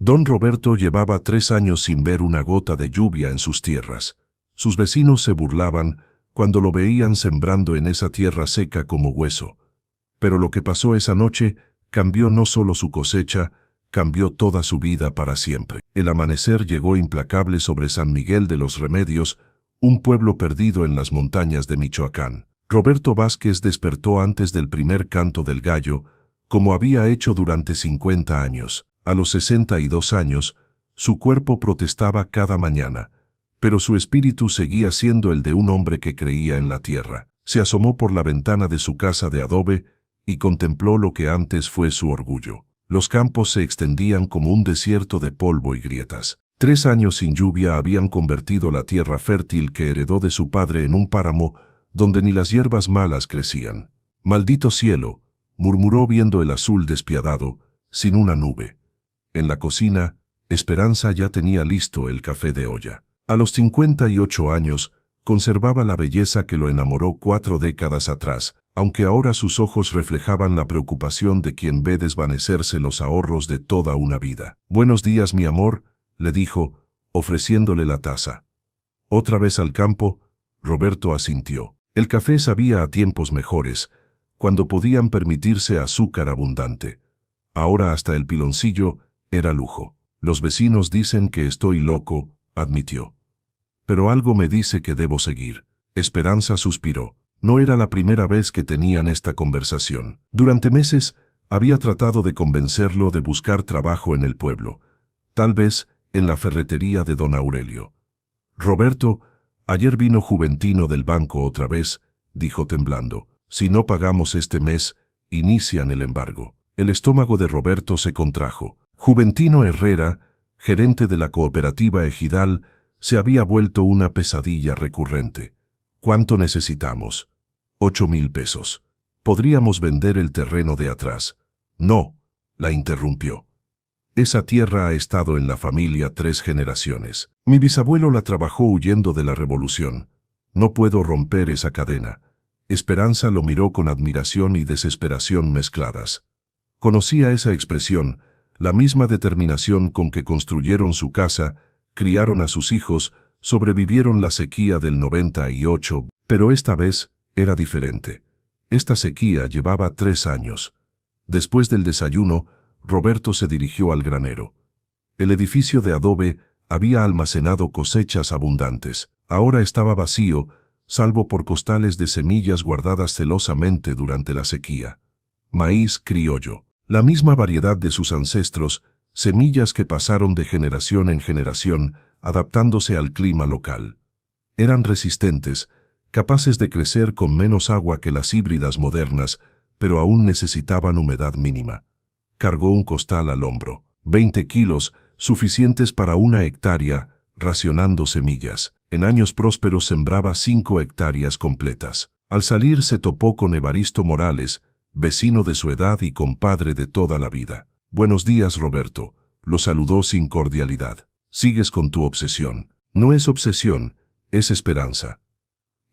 Don Roberto llevaba 3 años sin ver una gota de lluvia en sus tierras. Sus vecinos se burlaban cuando lo veían sembrando en esa tierra seca como hueso. Pero lo que pasó esa noche cambió no solo su cosecha, cambió toda su vida para siempre. El amanecer llegó implacable sobre San Miguel de los Remedios, un pueblo perdido en las montañas de Michoacán. Roberto Vázquez despertó antes del primer canto del gallo, como había hecho durante 50 años. A los 62 años, su cuerpo protestaba cada mañana, pero su espíritu seguía siendo el de un hombre que creía en la tierra. Se asomó por la ventana de su casa de adobe y contempló lo que antes fue su orgullo. Los campos se extendían como un desierto de polvo y grietas. 3 años sin lluvia habían convertido la tierra fértil que heredó de su padre en un páramo donde ni las hierbas malas crecían. «Maldito cielo», murmuró viendo el azul despiadado, sin una nube. En la cocina, Esperanza ya tenía listo el café de olla. A los 58 años, conservaba la belleza que lo enamoró 4 décadas atrás, aunque ahora sus ojos reflejaban la preocupación de quien ve desvanecerse los ahorros de toda una vida. «Buenos días, mi amor», le dijo, ofreciéndole la taza. «¿Otra vez al campo?». Roberto asintió. El café sabía a tiempos mejores, cuando podían permitirse azúcar abundante. Ahora hasta el piloncillo era lujo. «Los vecinos dicen que estoy loco», admitió. «Pero algo me dice que debo seguir». Esperanza suspiró. No era la primera vez que tenían esta conversación. Durante meses había tratado de convencerlo de buscar trabajo en el pueblo, tal vez en la ferretería de don Aurelio. «Roberto, ayer vino Juventino del banco otra vez», dijo temblando. «Si no pagamos este mes, inician el embargo». El estómago de Roberto se contrajo. Juventino Herrera, gerente de la cooperativa Ejidal, se había vuelto una pesadilla recurrente. «¿Cuánto necesitamos?» 8,000 pesos. «Podríamos vender el terreno de atrás». «No», la interrumpió. «Esa tierra ha estado en la familia 3 generaciones. Mi bisabuelo la trabajó huyendo de la revolución. No puedo romper esa cadena». Esperanza lo miró con admiración y desesperación mezcladas. Conocía esa expresión, la misma determinación con que construyeron su casa, criaron a sus hijos, sobrevivieron la sequía del 98, pero esta vez era diferente. Esta sequía llevaba 3 años. Después del desayuno, Roberto se dirigió al granero. El edificio de adobe había almacenado cosechas abundantes. Ahora estaba vacío, salvo por costales de semillas guardadas celosamente durante la sequía. Maíz criollo. La misma variedad de sus ancestros, semillas que pasaron de generación en generación, adaptándose al clima local. Eran resistentes, capaces de crecer con menos agua que las híbridas modernas, pero aún necesitaban humedad mínima. Cargó un costal al hombro. 20 kilos, suficientes para 1 hectárea, racionando semillas. En años prósperos sembraba 5 hectáreas completas. Al salir se topó con Evaristo Morales, vecino de su edad y compadre de toda la vida. «Buenos días, Roberto», lo saludó sin cordialidad. «Sigues con tu obsesión». «No es obsesión, es esperanza».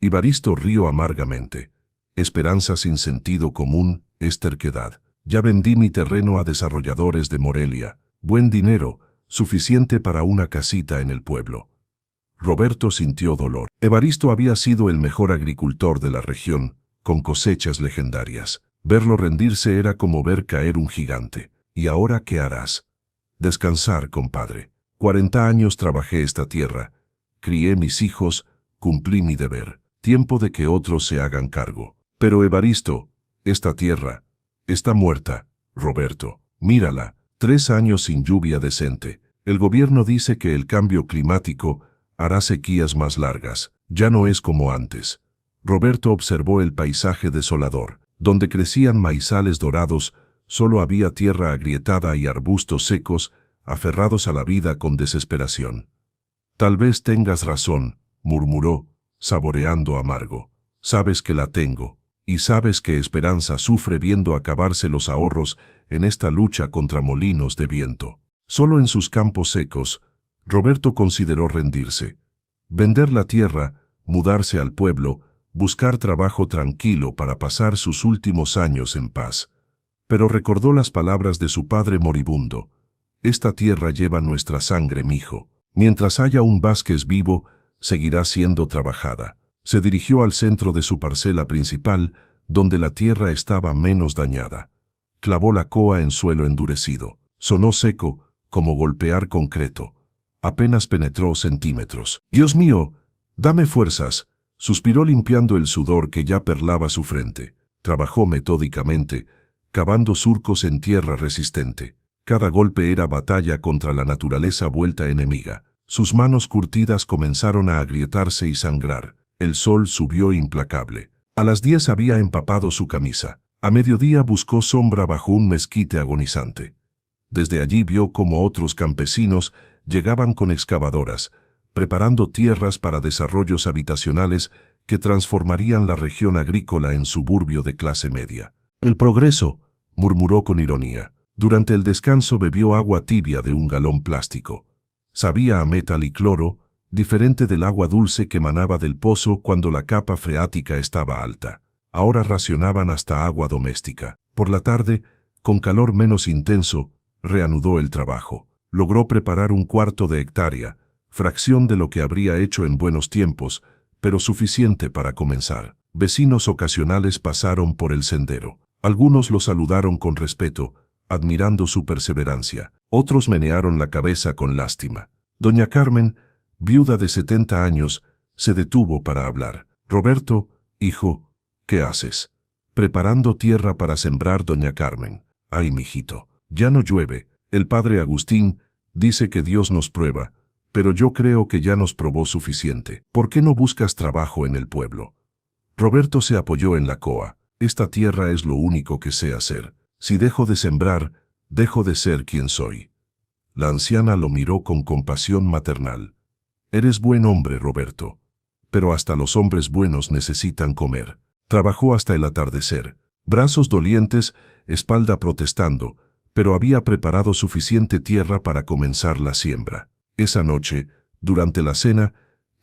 Evaristo rió amargamente. «Esperanza sin sentido común es terquedad. Ya vendí mi terreno a desarrolladores de Morelia. Buen dinero, suficiente para una casita en el pueblo». Roberto sintió dolor. Evaristo había sido el mejor agricultor de la región, con cosechas legendarias. Verlo rendirse era como ver caer un gigante. «¿Y ahora qué harás?» «Descansar, compadre. 40 años trabajé esta tierra. Crié mis hijos, cumplí mi deber. Tiempo de que otros se hagan cargo». «Pero Evaristo, esta tierra está muerta, Roberto. Mírala, 3 años sin lluvia decente. El gobierno dice que el cambio climático hará sequías más largas. Ya no es como antes». Roberto observó el paisaje desolador. Donde crecían maizales dorados, solo había tierra agrietada y arbustos secos, aferrados a la vida con desesperación. «Tal vez tengas razón», murmuró, saboreando amargo. «Sabes que la tengo, y sabes que Esperanza sufre viendo acabarse los ahorros en esta lucha contra molinos de viento». Solo en sus campos secos, Roberto consideró rendirse. Vender la tierra, mudarse al pueblo, buscar trabajo tranquilo para pasar sus últimos años en paz. Pero recordó las palabras de su padre moribundo: Esta tierra lleva nuestra sangre, mijo. Mientras haya un Vázquez vivo, seguirá siendo trabajada. Se dirigió al centro de su parcela principal, donde la tierra estaba menos dañada. Clavó la coa en suelo endurecido. Sonó seco, como golpear concreto. Apenas penetró centímetros. «Dios mío, dame fuerzas», suspiró limpiando el sudor que ya perlaba su frente. Trabajó metódicamente, cavando surcos en tierra resistente. Cada golpe era batalla contra la naturaleza vuelta enemiga. Sus manos curtidas comenzaron a agrietarse y sangrar. El sol subió implacable. A las 10 había empapado su camisa. A mediodía buscó sombra bajo un mezquite agonizante. Desde allí vio cómo otros campesinos llegaban con excavadoras, preparando tierras para desarrollos habitacionales que transformarían la región agrícola en suburbio de clase media. «El progreso», murmuró con ironía. Durante el descanso bebió agua tibia de un galón plástico. Sabía a metal y cloro, diferente del agua dulce que manaba del pozo cuando la capa freática estaba alta. Ahora racionaban hasta agua doméstica. Por la tarde, con calor menos intenso, reanudó el trabajo. Logró preparar 1/4 de hectárea, fracción de lo que habría hecho en buenos tiempos, pero suficiente para comenzar. Vecinos ocasionales pasaron por el sendero. Algunos lo saludaron con respeto, admirando su perseverancia. Otros menearon la cabeza con lástima. Doña Carmen, viuda de 70 años, se detuvo para hablar. «Roberto, hijo, ¿qué haces?» «Preparando tierra para sembrar, doña Carmen». «Ay, mijito, ya no llueve. El padre Agustín dice que Dios nos prueba, pero yo creo que ya nos probó suficiente. ¿Por qué no buscas trabajo en el pueblo?» Roberto se apoyó en la coa. «Esta tierra es lo único que sé hacer. Si dejo de sembrar, dejo de ser quien soy». La anciana lo miró con compasión maternal. «Eres buen hombre, Roberto. Pero hasta los hombres buenos necesitan comer». Trabajó hasta el atardecer. Brazos dolientes, espalda protestando, pero había preparado suficiente tierra para comenzar la siembra. Esa noche, durante la cena,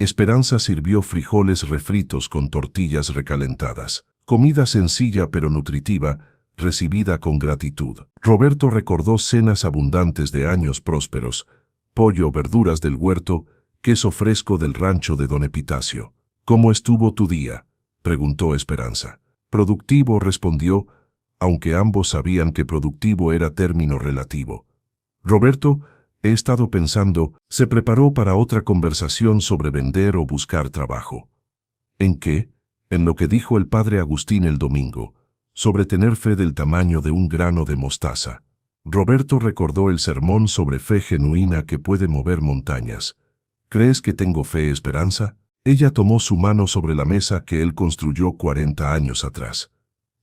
Esperanza sirvió frijoles refritos con tortillas recalentadas. Comida sencilla pero nutritiva, recibida con gratitud. Roberto recordó cenas abundantes de años prósperos, pollo, verduras del huerto, queso fresco del rancho de don Epitacio. «¿Cómo estuvo tu día?», preguntó Esperanza. «Productivo», respondió, aunque ambos sabían que productivo era término relativo. «Roberto, he estado pensando», se preparó para otra conversación sobre vender o buscar trabajo. «¿En qué?». «En lo que dijo el padre Agustín el domingo, sobre tener fe del tamaño de un grano de mostaza». Roberto recordó el sermón sobre fe genuina que puede mover montañas. «¿Crees que tengo fe, Esperanza?». Ella tomó su mano sobre la mesa que él construyó 40 años atrás.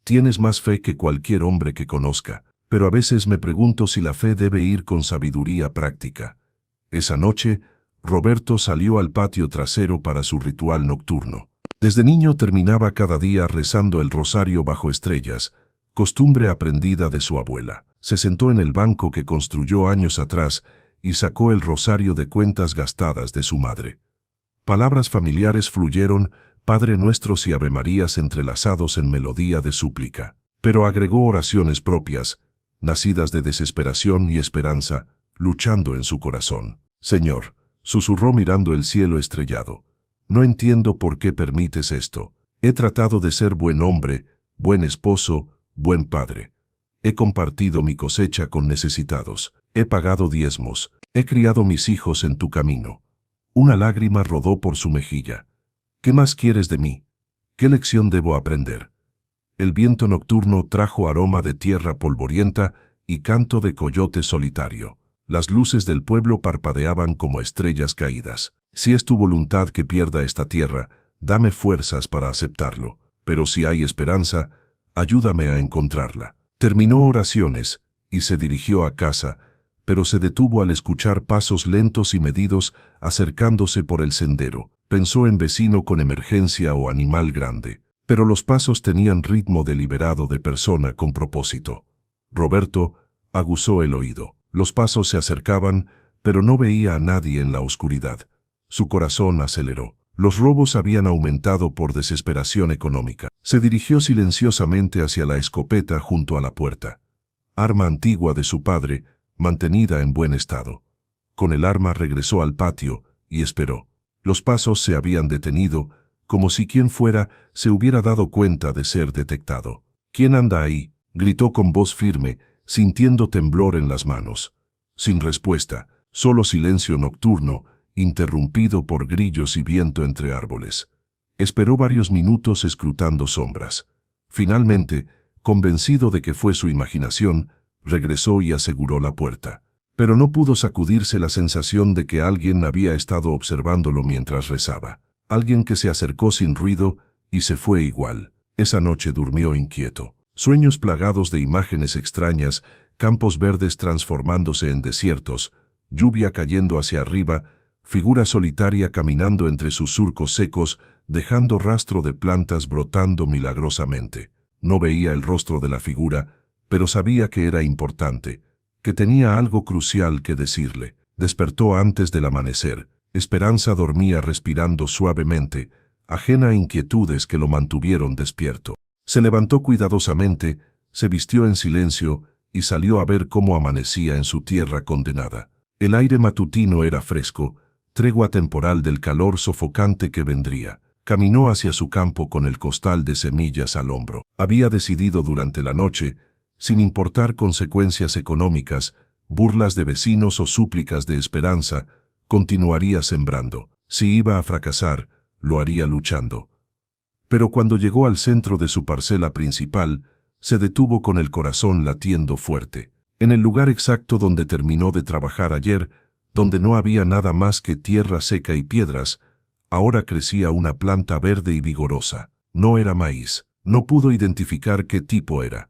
«Tienes más fe que cualquier hombre que conozca, pero a veces me pregunto si la fe debe ir con sabiduría práctica». Esa noche, Roberto salió al patio trasero para su ritual nocturno. Desde niño terminaba cada día rezando el rosario bajo estrellas, costumbre aprendida de su abuela. Se sentó en el banco que construyó años atrás y sacó el rosario de cuentas gastadas de su madre. Palabras familiares fluyeron, Padre Nuestros y Ave Marías entrelazados en melodía de súplica. Pero agregó oraciones propias, nacidas de desesperación y esperanza, luchando en su corazón. «Señor», susurró mirando el cielo estrellado, «no entiendo por qué permites esto. He tratado de ser buen hombre, buen esposo, buen padre. He compartido mi cosecha con necesitados. He pagado diezmos. He criado mis hijos en tu camino». Una lágrima rodó por su mejilla. «¿Qué más quieres de mí? ¿Qué lección debo aprender?». El viento nocturno trajo aroma de tierra polvorienta y canto de coyote solitario. Las luces del pueblo parpadeaban como estrellas caídas. «Si es tu voluntad que pierda esta tierra, dame fuerzas para aceptarlo. Pero si hay esperanza, ayúdame a encontrarla». Terminó oraciones y se dirigió a casa, pero se detuvo al escuchar pasos lentos y medidos acercándose por el sendero. Pensó en vecino con emergencia o animal grande, pero los pasos tenían ritmo deliberado de persona con propósito. Roberto aguzó el oído. Los pasos se acercaban, pero no veía a nadie en la oscuridad. Su corazón aceleró. Los robos habían aumentado por desesperación económica. Se dirigió silenciosamente hacia la escopeta junto a la puerta. Arma antigua de su padre, mantenida en buen estado. Con el arma regresó al patio y esperó. Los pasos se habían detenido, como si quien fuera se hubiera dado cuenta de ser detectado. «¿Quién anda ahí?», gritó con voz firme, sintiendo temblor en las manos. Sin respuesta, solo silencio nocturno, interrumpido por grillos y viento entre árboles. Esperó varios minutos escrutando sombras. Finalmente, convencido de que fue su imaginación, regresó y aseguró la puerta. Pero no pudo sacudirse la sensación de que alguien había estado observándolo mientras rezaba. Alguien que se acercó sin ruido y se fue igual. Esa noche durmió inquieto. Sueños plagados de imágenes extrañas, campos verdes transformándose en desiertos, lluvia cayendo hacia arriba, figura solitaria caminando entre sus surcos secos, dejando rastro de plantas brotando milagrosamente. No veía el rostro de la figura, pero sabía que era importante, que tenía algo crucial que decirle. Despertó antes del amanecer. Esperanza dormía respirando suavemente, ajena a inquietudes que lo mantuvieron despierto. Se levantó cuidadosamente, se vistió en silencio y salió a ver cómo amanecía en su tierra condenada. El aire matutino era fresco, tregua temporal del calor sofocante que vendría. Caminó hacia su campo con el costal de semillas al hombro. Había decidido durante la noche, sin importar consecuencias económicas, burlas de vecinos o súplicas de esperanza, continuaría sembrando. Si iba a fracasar, lo haría luchando. Pero cuando llegó al centro de su parcela principal, se detuvo con el corazón latiendo fuerte. En el lugar exacto donde terminó de trabajar ayer, donde no había nada más que tierra seca y piedras, ahora crecía una planta verde y vigorosa. No era maíz. No pudo identificar qué tipo era.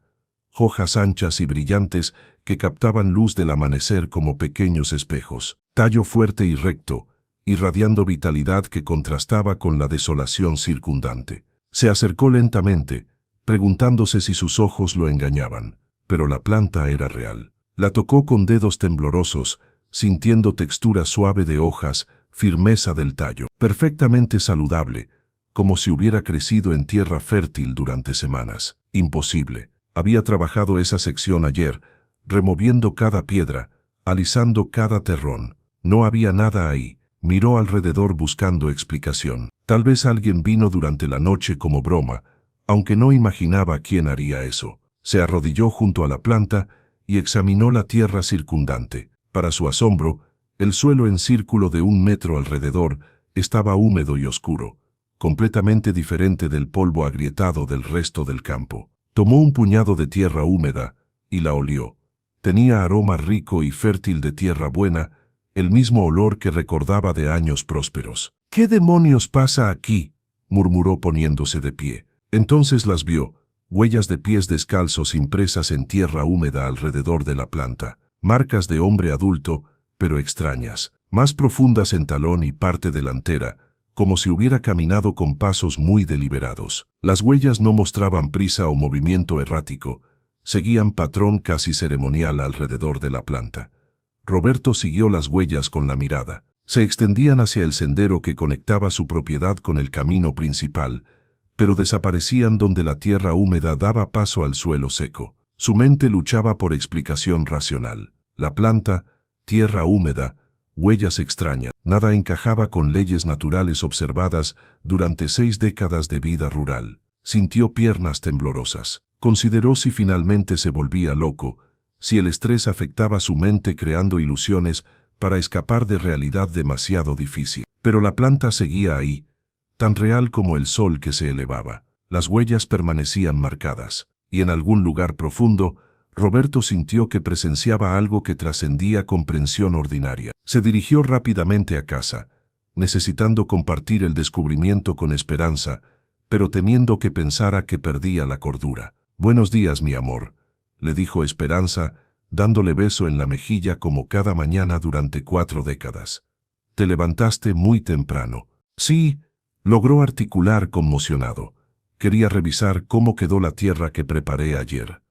Hojas anchas y brillantes que captaban luz del amanecer como pequeños espejos. Tallo fuerte y recto, irradiando vitalidad que contrastaba con la desolación circundante. Se acercó lentamente, preguntándose si sus ojos lo engañaban, pero la planta era real. La tocó con dedos temblorosos, sintiendo textura suave de hojas, firmeza del tallo, perfectamente saludable, como si hubiera crecido en tierra fértil durante semanas. Imposible. Había trabajado esa sección ayer, removiendo cada piedra, alisando cada terrón. No había nada ahí. Miró alrededor buscando explicación. Tal vez alguien vino durante la noche como broma, aunque no imaginaba quién haría eso. Se arrodilló junto a la planta y examinó la tierra circundante. Para su asombro, el suelo en círculo de 1 metro alrededor estaba húmedo y oscuro, completamente diferente del polvo agrietado del resto del campo. Tomó un puñado de tierra húmeda y la olió. Tenía aroma rico y fértil de tierra buena, el mismo olor que recordaba de años prósperos. «¿Qué demonios pasa aquí?», murmuró poniéndose de pie. Entonces las vio, huellas de pies descalzos impresas en tierra húmeda alrededor de la planta, marcas de hombre adulto, pero extrañas, más profundas en talón y parte delantera, como si hubiera caminado con pasos muy deliberados. Las huellas no mostraban prisa o movimiento errático, seguían patrón casi ceremonial alrededor de la planta. Roberto siguió las huellas con la mirada. Se extendían hacia el sendero que conectaba su propiedad con el camino principal, pero desaparecían donde la tierra húmeda daba paso al suelo seco. Su mente luchaba por explicación racional. La planta, tierra húmeda, huellas extrañas. Nada encajaba con leyes naturales observadas durante 6 décadas de vida rural. Sintió piernas temblorosas. Consideró si finalmente se volvía loco, si el estrés afectaba su mente creando ilusiones para escapar de realidad demasiado difícil. Pero la planta seguía ahí, tan real como el sol que se elevaba. Las huellas permanecían marcadas, y en algún lugar profundo, Roberto sintió que presenciaba algo que trascendía comprensión ordinaria. Se dirigió rápidamente a casa, necesitando compartir el descubrimiento con Esperanza, pero temiendo que pensara que perdía la cordura. «Buenos días, mi amor», le dijo Esperanza, dándole beso en la mejilla como cada mañana durante 4 décadas. «Te levantaste muy temprano». «Sí», logró articular conmocionado. «Quería revisar cómo quedó la tierra que preparé ayer».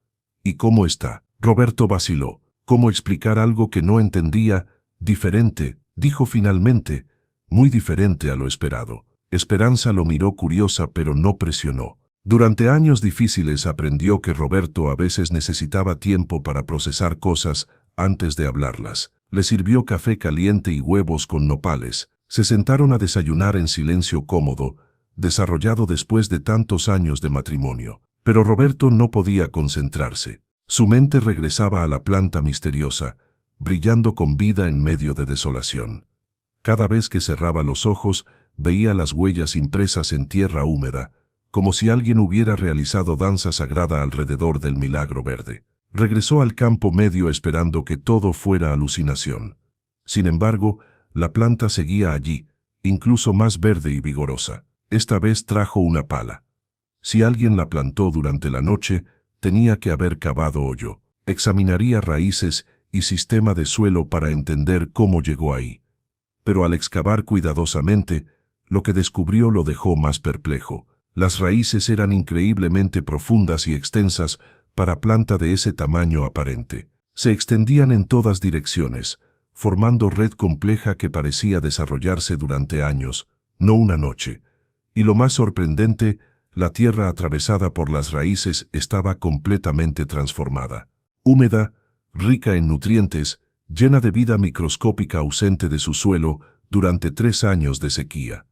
«¿Y cómo está?». Roberto vaciló. ¿Cómo explicar algo que no entendía? «Diferente», dijo finalmente, «muy diferente a lo esperado». Esperanza lo miró curiosa pero no presionó. Durante años difíciles aprendió que Roberto a veces necesitaba tiempo para procesar cosas antes de hablarlas. Le sirvió café caliente y huevos con nopales. Se sentaron a desayunar en silencio cómodo, desarrollado después de tantos años de matrimonio. Pero Roberto no podía concentrarse. Su mente regresaba a la planta misteriosa, brillando con vida en medio de desolación. Cada vez que cerraba los ojos, veía las huellas impresas en tierra húmeda, como si alguien hubiera realizado danza sagrada alrededor del milagro verde. Regresó al campo medio esperando que todo fuera alucinación. Sin embargo, la planta seguía allí, incluso más verde y vigorosa. Esta vez trajo una pala. Si alguien la plantó durante la noche, tenía que haber cavado hoyo. Examinaría raíces y sistema de suelo para entender cómo llegó ahí. Pero al excavar cuidadosamente, lo que descubrió lo dejó más perplejo. Las raíces eran increíblemente profundas y extensas para planta de ese tamaño aparente. Se extendían en todas direcciones, formando red compleja que parecía desarrollarse durante años, no una noche. Y lo más sorprendente, la tierra atravesada por las raíces estaba completamente transformada. Húmeda, rica en nutrientes, llena de vida microscópica ausente de su suelo durante 3 años de sequía.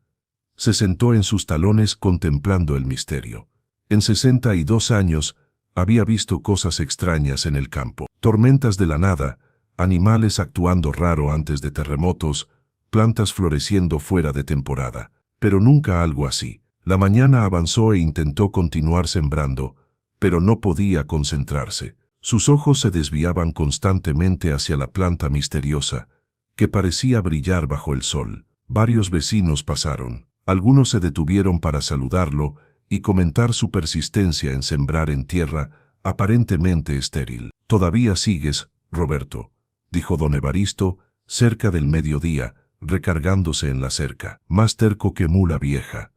Se sentó en sus talones contemplando el misterio. En 62 años, había visto cosas extrañas en el campo. Tormentas de la nada, animales actuando raro antes de terremotos, plantas floreciendo fuera de temporada. Pero nunca algo así. La mañana avanzó e intentó continuar sembrando, pero no podía concentrarse. Sus ojos se desviaban constantemente hacia la planta misteriosa, que parecía brillar bajo el sol. Varios vecinos pasaron. Algunos se detuvieron para saludarlo y comentar su persistencia en sembrar en tierra aparentemente estéril. «Todavía sigues, Roberto», dijo don Evaristo, cerca del mediodía, recargándose en la cerca. «Más terco que mula vieja».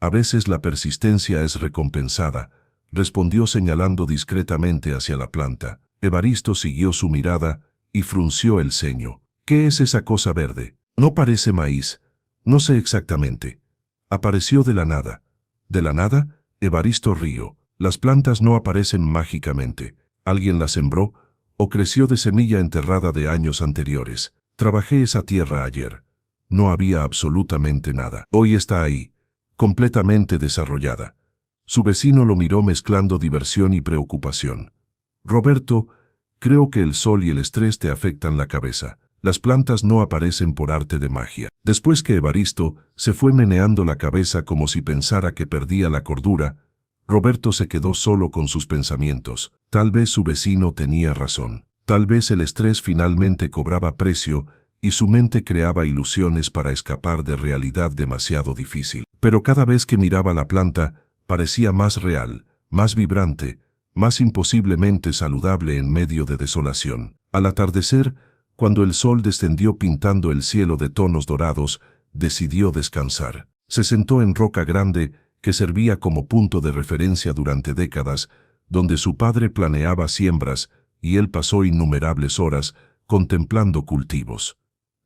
«A veces la persistencia es recompensada», respondió señalando discretamente hacia la planta. Evaristo siguió su mirada y frunció el ceño. «¿Qué es esa cosa verde? No parece maíz». «No sé exactamente». Apareció de la nada. ¿De la nada? Evaristo rió. Las plantas no aparecen mágicamente. ¿Alguien las sembró? ¿O creció de semilla enterrada de años anteriores? Trabajé esa tierra ayer. No había absolutamente nada. Hoy está ahí, completamente desarrollada. Su vecino lo miró mezclando diversión y preocupación. «Roberto, creo que el sol y el estrés te afectan la cabeza. Las plantas no aparecen por arte de magia». Después que Evaristo se fue meneando la cabeza como si pensara que perdía la cordura, Roberto se quedó solo con sus pensamientos. Tal vez su vecino tenía razón. Tal vez el estrés finalmente cobraba precio y su mente creaba ilusiones para escapar de realidad demasiado difícil. Pero cada vez que miraba la planta, parecía más real, más vibrante, más imposiblemente saludable en medio de desolación. Al atardecer, cuando el sol descendió pintando el cielo de tonos dorados, decidió descansar. Se sentó en Roca Grande, que servía como punto de referencia durante décadas, donde su padre planeaba siembras, y él pasó innumerables horas contemplando cultivos.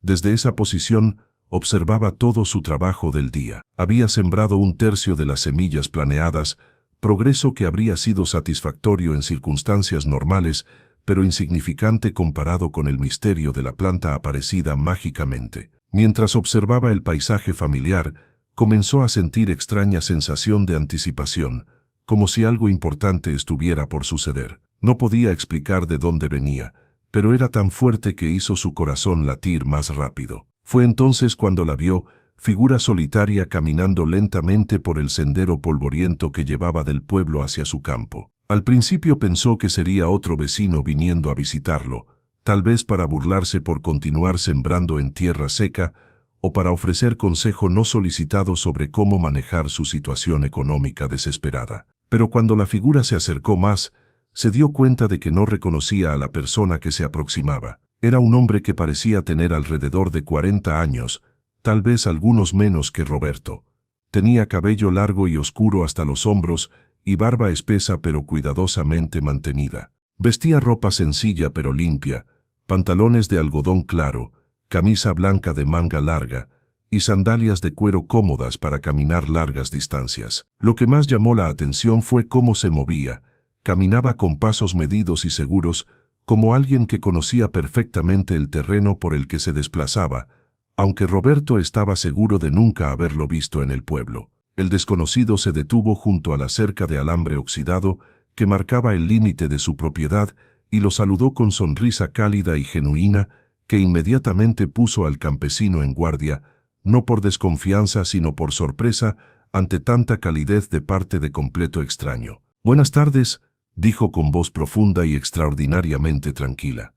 Desde esa posición, observaba todo su trabajo del día. Había sembrado 1/3 de las semillas planeadas, progreso que habría sido satisfactorio en circunstancias normales, pero insignificante comparado con el misterio de la planta aparecida mágicamente. Mientras observaba el paisaje familiar, comenzó a sentir extraña sensación de anticipación, como si algo importante estuviera por suceder. No podía explicar de dónde venía, pero era tan fuerte que hizo su corazón latir más rápido. Fue entonces cuando la vio, figura solitaria caminando lentamente por el sendero polvoriento que llevaba del pueblo hacia su campo. Al principio pensó que sería otro vecino viniendo a visitarlo, tal vez para burlarse por continuar sembrando en tierra seca o para ofrecer consejo no solicitado sobre cómo manejar su situación económica desesperada. Pero cuando la figura se acercó más, se dio cuenta de que no reconocía a la persona que se aproximaba. Era un hombre que parecía tener alrededor de 40 años, tal vez algunos menos que Roberto. Tenía cabello largo y oscuro hasta los hombros y barba espesa pero cuidadosamente mantenida. Vestía ropa sencilla pero limpia, pantalones de algodón claro, camisa blanca de manga larga y sandalias de cuero cómodas para caminar largas distancias. Lo que más llamó la atención fue cómo se movía. Caminaba con pasos medidos y seguros, como alguien que conocía perfectamente el terreno por el que se desplazaba, aunque Roberto estaba seguro de nunca haberlo visto en el pueblo. El desconocido se detuvo junto a la cerca de alambre oxidado que marcaba el límite de su propiedad y lo saludó con sonrisa cálida y genuina que inmediatamente puso al campesino en guardia, no por desconfianza sino por sorpresa ante tanta calidez de parte de completo extraño. «Buenas tardes», dijo con voz profunda y extraordinariamente tranquila.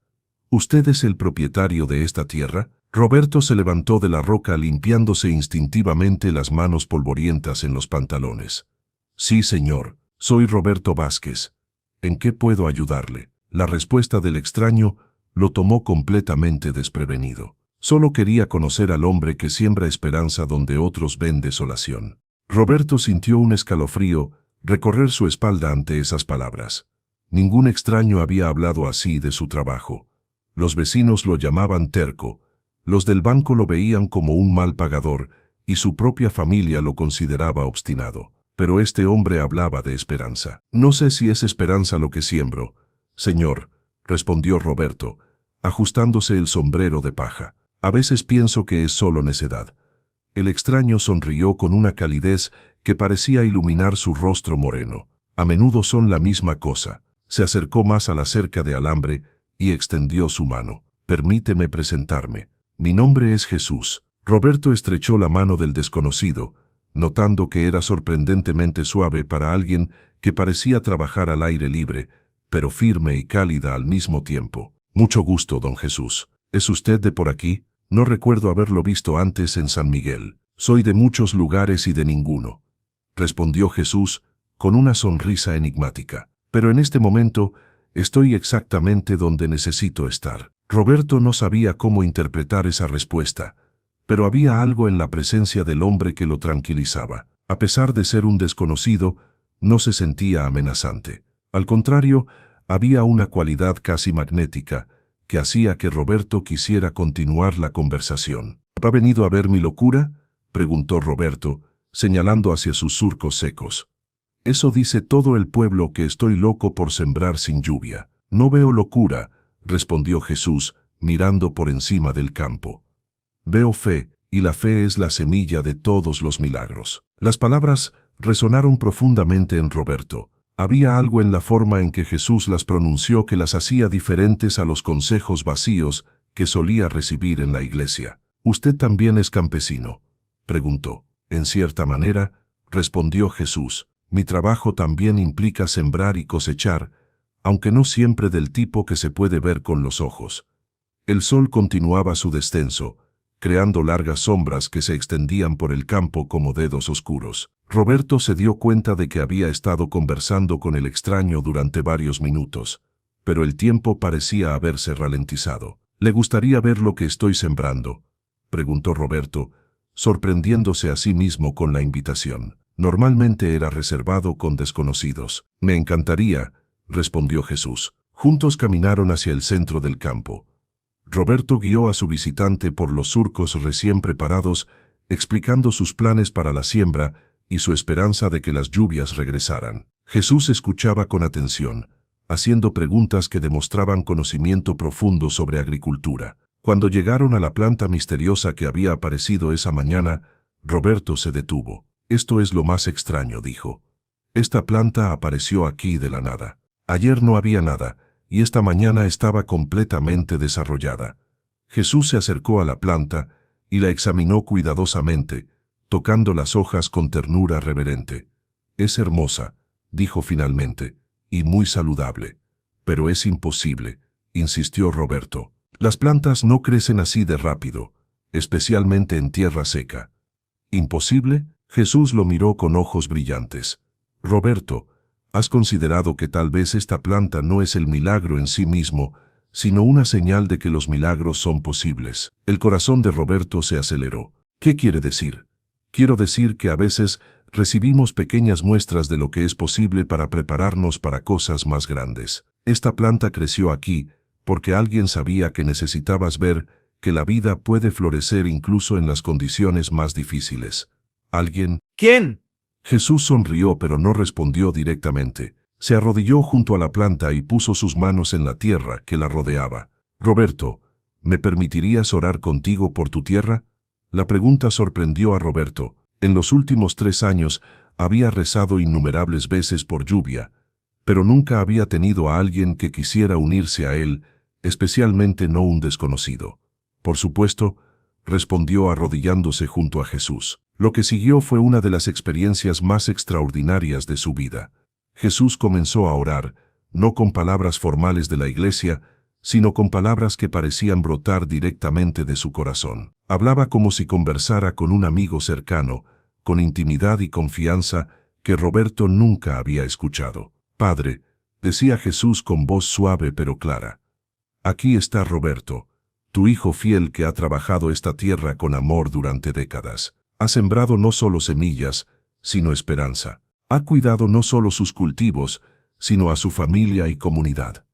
«¿Usted es el propietario de esta tierra?» Roberto se levantó de la roca limpiándose instintivamente las manos polvorientas en los pantalones. «Sí, señor, soy Roberto Vázquez. ¿En qué puedo ayudarle?» La respuesta del extraño lo tomó completamente desprevenido. Solo quería conocer al hombre que siembra esperanza donde otros ven desolación. Roberto sintió un escalofrío recorrer su espalda ante esas palabras. Ningún extraño había hablado así de su trabajo. Los vecinos lo llamaban terco, los del banco lo veían como un mal pagador y su propia familia lo consideraba obstinado. Pero este hombre hablaba de esperanza. «No sé si es esperanza lo que siembro, señor», respondió Roberto, ajustándose el sombrero de paja. «A veces pienso que es solo necedad». El extraño sonrió con una calidez que parecía iluminar su rostro moreno. «A menudo son la misma cosa». Se acercó más a la cerca de alambre y extendió su mano. «Permíteme presentarme. Mi nombre es Jesús». Roberto estrechó la mano del desconocido, notando que era sorprendentemente suave para alguien que parecía trabajar al aire libre, pero firme y cálida al mismo tiempo. «Mucho gusto, don Jesús. ¿Es usted de por aquí? No recuerdo haberlo visto antes en San Miguel». «Soy de muchos lugares y de ninguno», respondió Jesús con una sonrisa enigmática. «Pero en este momento estoy exactamente donde necesito estar». Roberto no sabía cómo interpretar esa respuesta, pero había algo en la presencia del hombre que lo tranquilizaba. A pesar de ser un desconocido, no se sentía amenazante. Al contrario, había una cualidad casi magnética que hacía que Roberto quisiera continuar la conversación. «¿Ha venido a ver mi locura?», preguntó Roberto, señalando hacia sus surcos secos. «Eso dice todo el pueblo, que estoy loco por sembrar sin lluvia». «No veo locura», respondió Jesús, mirando por encima del campo. «Veo fe, y la fe es la semilla de todos los milagros». Las palabras resonaron profundamente en Roberto. Había algo en la forma en que Jesús las pronunció que las hacía diferentes a los consejos vacíos que solía recibir en la iglesia. «¿Usted también es campesino?», preguntó. «En cierta manera», respondió Jesús, «mi trabajo también implica sembrar y cosechar, aunque no siempre del tipo que se puede ver con los ojos». El sol continuaba su descenso, creando largas sombras que se extendían por el campo como dedos oscuros. Roberto se dio cuenta de que había estado conversando con el extraño durante varios minutos, pero el tiempo parecía haberse ralentizado. «¿Le gustaría ver lo que estoy sembrando?», preguntó Roberto, sorprendiéndose a sí mismo con la invitación. Normalmente era reservado con desconocidos. «Me encantaría», respondió Jesús. Juntos caminaron hacia el centro del campo. Roberto guió a su visitante por los surcos recién preparados, explicando sus planes para la siembra y su esperanza de que las lluvias regresaran. Jesús escuchaba con atención, haciendo preguntas que demostraban conocimiento profundo sobre agricultura. Cuando llegaron a la planta misteriosa que había aparecido esa mañana, Roberto se detuvo. «Esto es lo más extraño», dijo. «Esta planta apareció aquí de la nada. Ayer no había nada, y esta mañana estaba completamente desarrollada». Jesús se acercó a la planta y la examinó cuidadosamente, tocando las hojas con ternura reverente. «Es hermosa», dijo finalmente, «y muy saludable». «Pero es imposible», insistió Roberto. «Las plantas no crecen así de rápido, especialmente en tierra seca». «¿Imposible?». Jesús lo miró con ojos brillantes. «Roberto, ¿has considerado que tal vez esta planta no es el milagro en sí mismo, sino una señal de que los milagros son posibles?» El corazón de Roberto se aceleró. «¿Qué quiere decir?». «Quiero decir que a veces recibimos pequeñas muestras de lo que es posible para prepararnos para cosas más grandes. Esta planta creció aquí porque alguien sabía que necesitabas ver que la vida puede florecer incluso en las condiciones más difíciles». «¿Alguien?». ¿Quién? Jesús sonrió pero no respondió directamente. Se arrodilló junto a la planta y puso sus manos en la tierra que la rodeaba. Roberto, ¿me permitirías orar contigo por tu tierra? La pregunta sorprendió a Roberto. En los últimos 3 años había rezado innumerables veces por lluvia, pero nunca había tenido a alguien que quisiera unirse a él, especialmente no un desconocido. Por supuesto, respondió arrodillándose junto a Jesús. Lo que siguió fue una de las experiencias más extraordinarias de su vida. Jesús comenzó a orar, no con palabras formales de la iglesia, sino con palabras que parecían brotar directamente de su corazón. Hablaba como si conversara con un amigo cercano, con intimidad y confianza que Roberto nunca había escuchado. Padre, decía Jesús con voz suave pero clara. Aquí está Roberto, tu hijo fiel que ha trabajado esta tierra con amor durante décadas. Ha sembrado no solo semillas, sino esperanza. Ha cuidado no solo sus cultivos, sino a su familia y comunidad.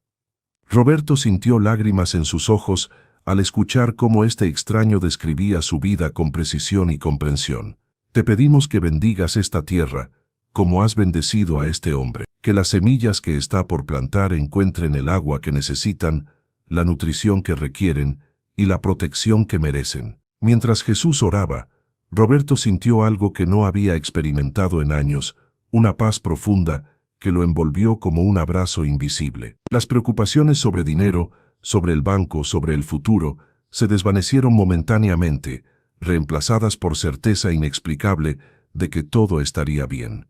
Roberto sintió lágrimas en sus ojos al escuchar cómo este extraño describía su vida con precisión y comprensión. Te pedimos que bendigas esta tierra, como has bendecido a este hombre, que las semillas que está por plantar encuentren el agua que necesitan, la nutrición que requieren y la protección que merecen. Mientras Jesús oraba, Roberto sintió algo que no había experimentado en años, una paz profunda que lo envolvió como un abrazo invisible. Las preocupaciones sobre dinero, sobre el banco, sobre el futuro, se desvanecieron momentáneamente, reemplazadas por certeza inexplicable de que todo estaría bien.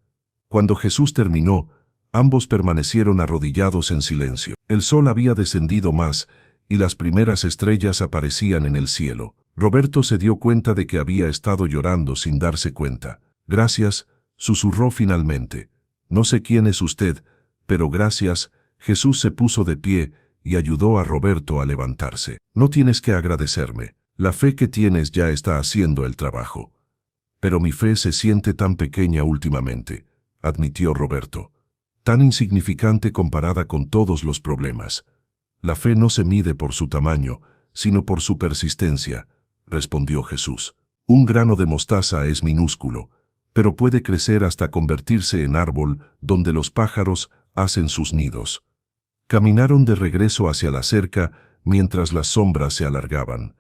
Cuando Jesús terminó, ambos permanecieron arrodillados en silencio. El sol había descendido más, y las primeras estrellas aparecían en el cielo. Roberto se dio cuenta de que había estado llorando sin darse cuenta. Gracias, susurró finalmente. No sé quién es usted, pero gracias. Jesús se puso de pie y ayudó a Roberto a levantarse. No tienes que agradecerme. La fe que tienes ya está haciendo el trabajo. Pero mi fe se siente tan pequeña últimamente, admitió Roberto. Tan insignificante comparada con todos los problemas. La fe no se mide por su tamaño, sino por su persistencia, respondió Jesús. Un grano de mostaza es minúsculo, pero puede crecer hasta convertirse en árbol donde los pájaros hacen sus nidos. Caminaron de regreso hacia la cerca mientras las sombras se alargaban.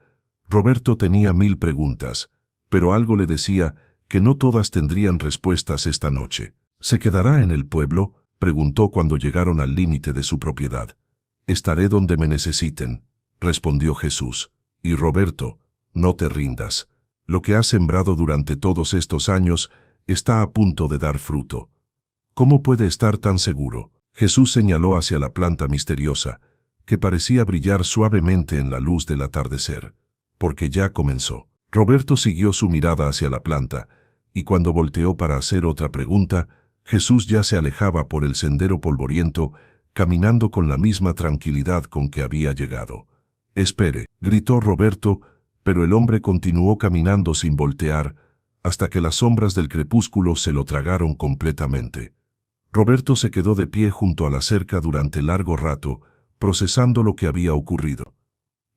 Roberto tenía 1000 preguntas, pero algo le decía que no todas tendrían respuestas esta noche. ¿Se quedará en el pueblo?, preguntó cuando llegaron al límite de su propiedad. Estaré donde me necesiten, respondió Jesús. Y Roberto, no te rindas. Lo que has sembrado durante todos estos años está a punto de dar fruto. ¿Cómo puede estar tan seguro? Jesús señaló hacia la planta misteriosa, que parecía brillar suavemente en la luz del atardecer. Porque ya comenzó. Roberto siguió su mirada hacia la planta, y cuando volteó para hacer otra pregunta, Jesús ya se alejaba por el sendero polvoriento, caminando con la misma tranquilidad con que había llegado. «Espere», gritó Roberto, pero el hombre continuó caminando sin voltear, hasta que las sombras del crepúsculo se lo tragaron completamente. Roberto se quedó de pie junto a la cerca durante largo rato, procesando lo que había ocurrido.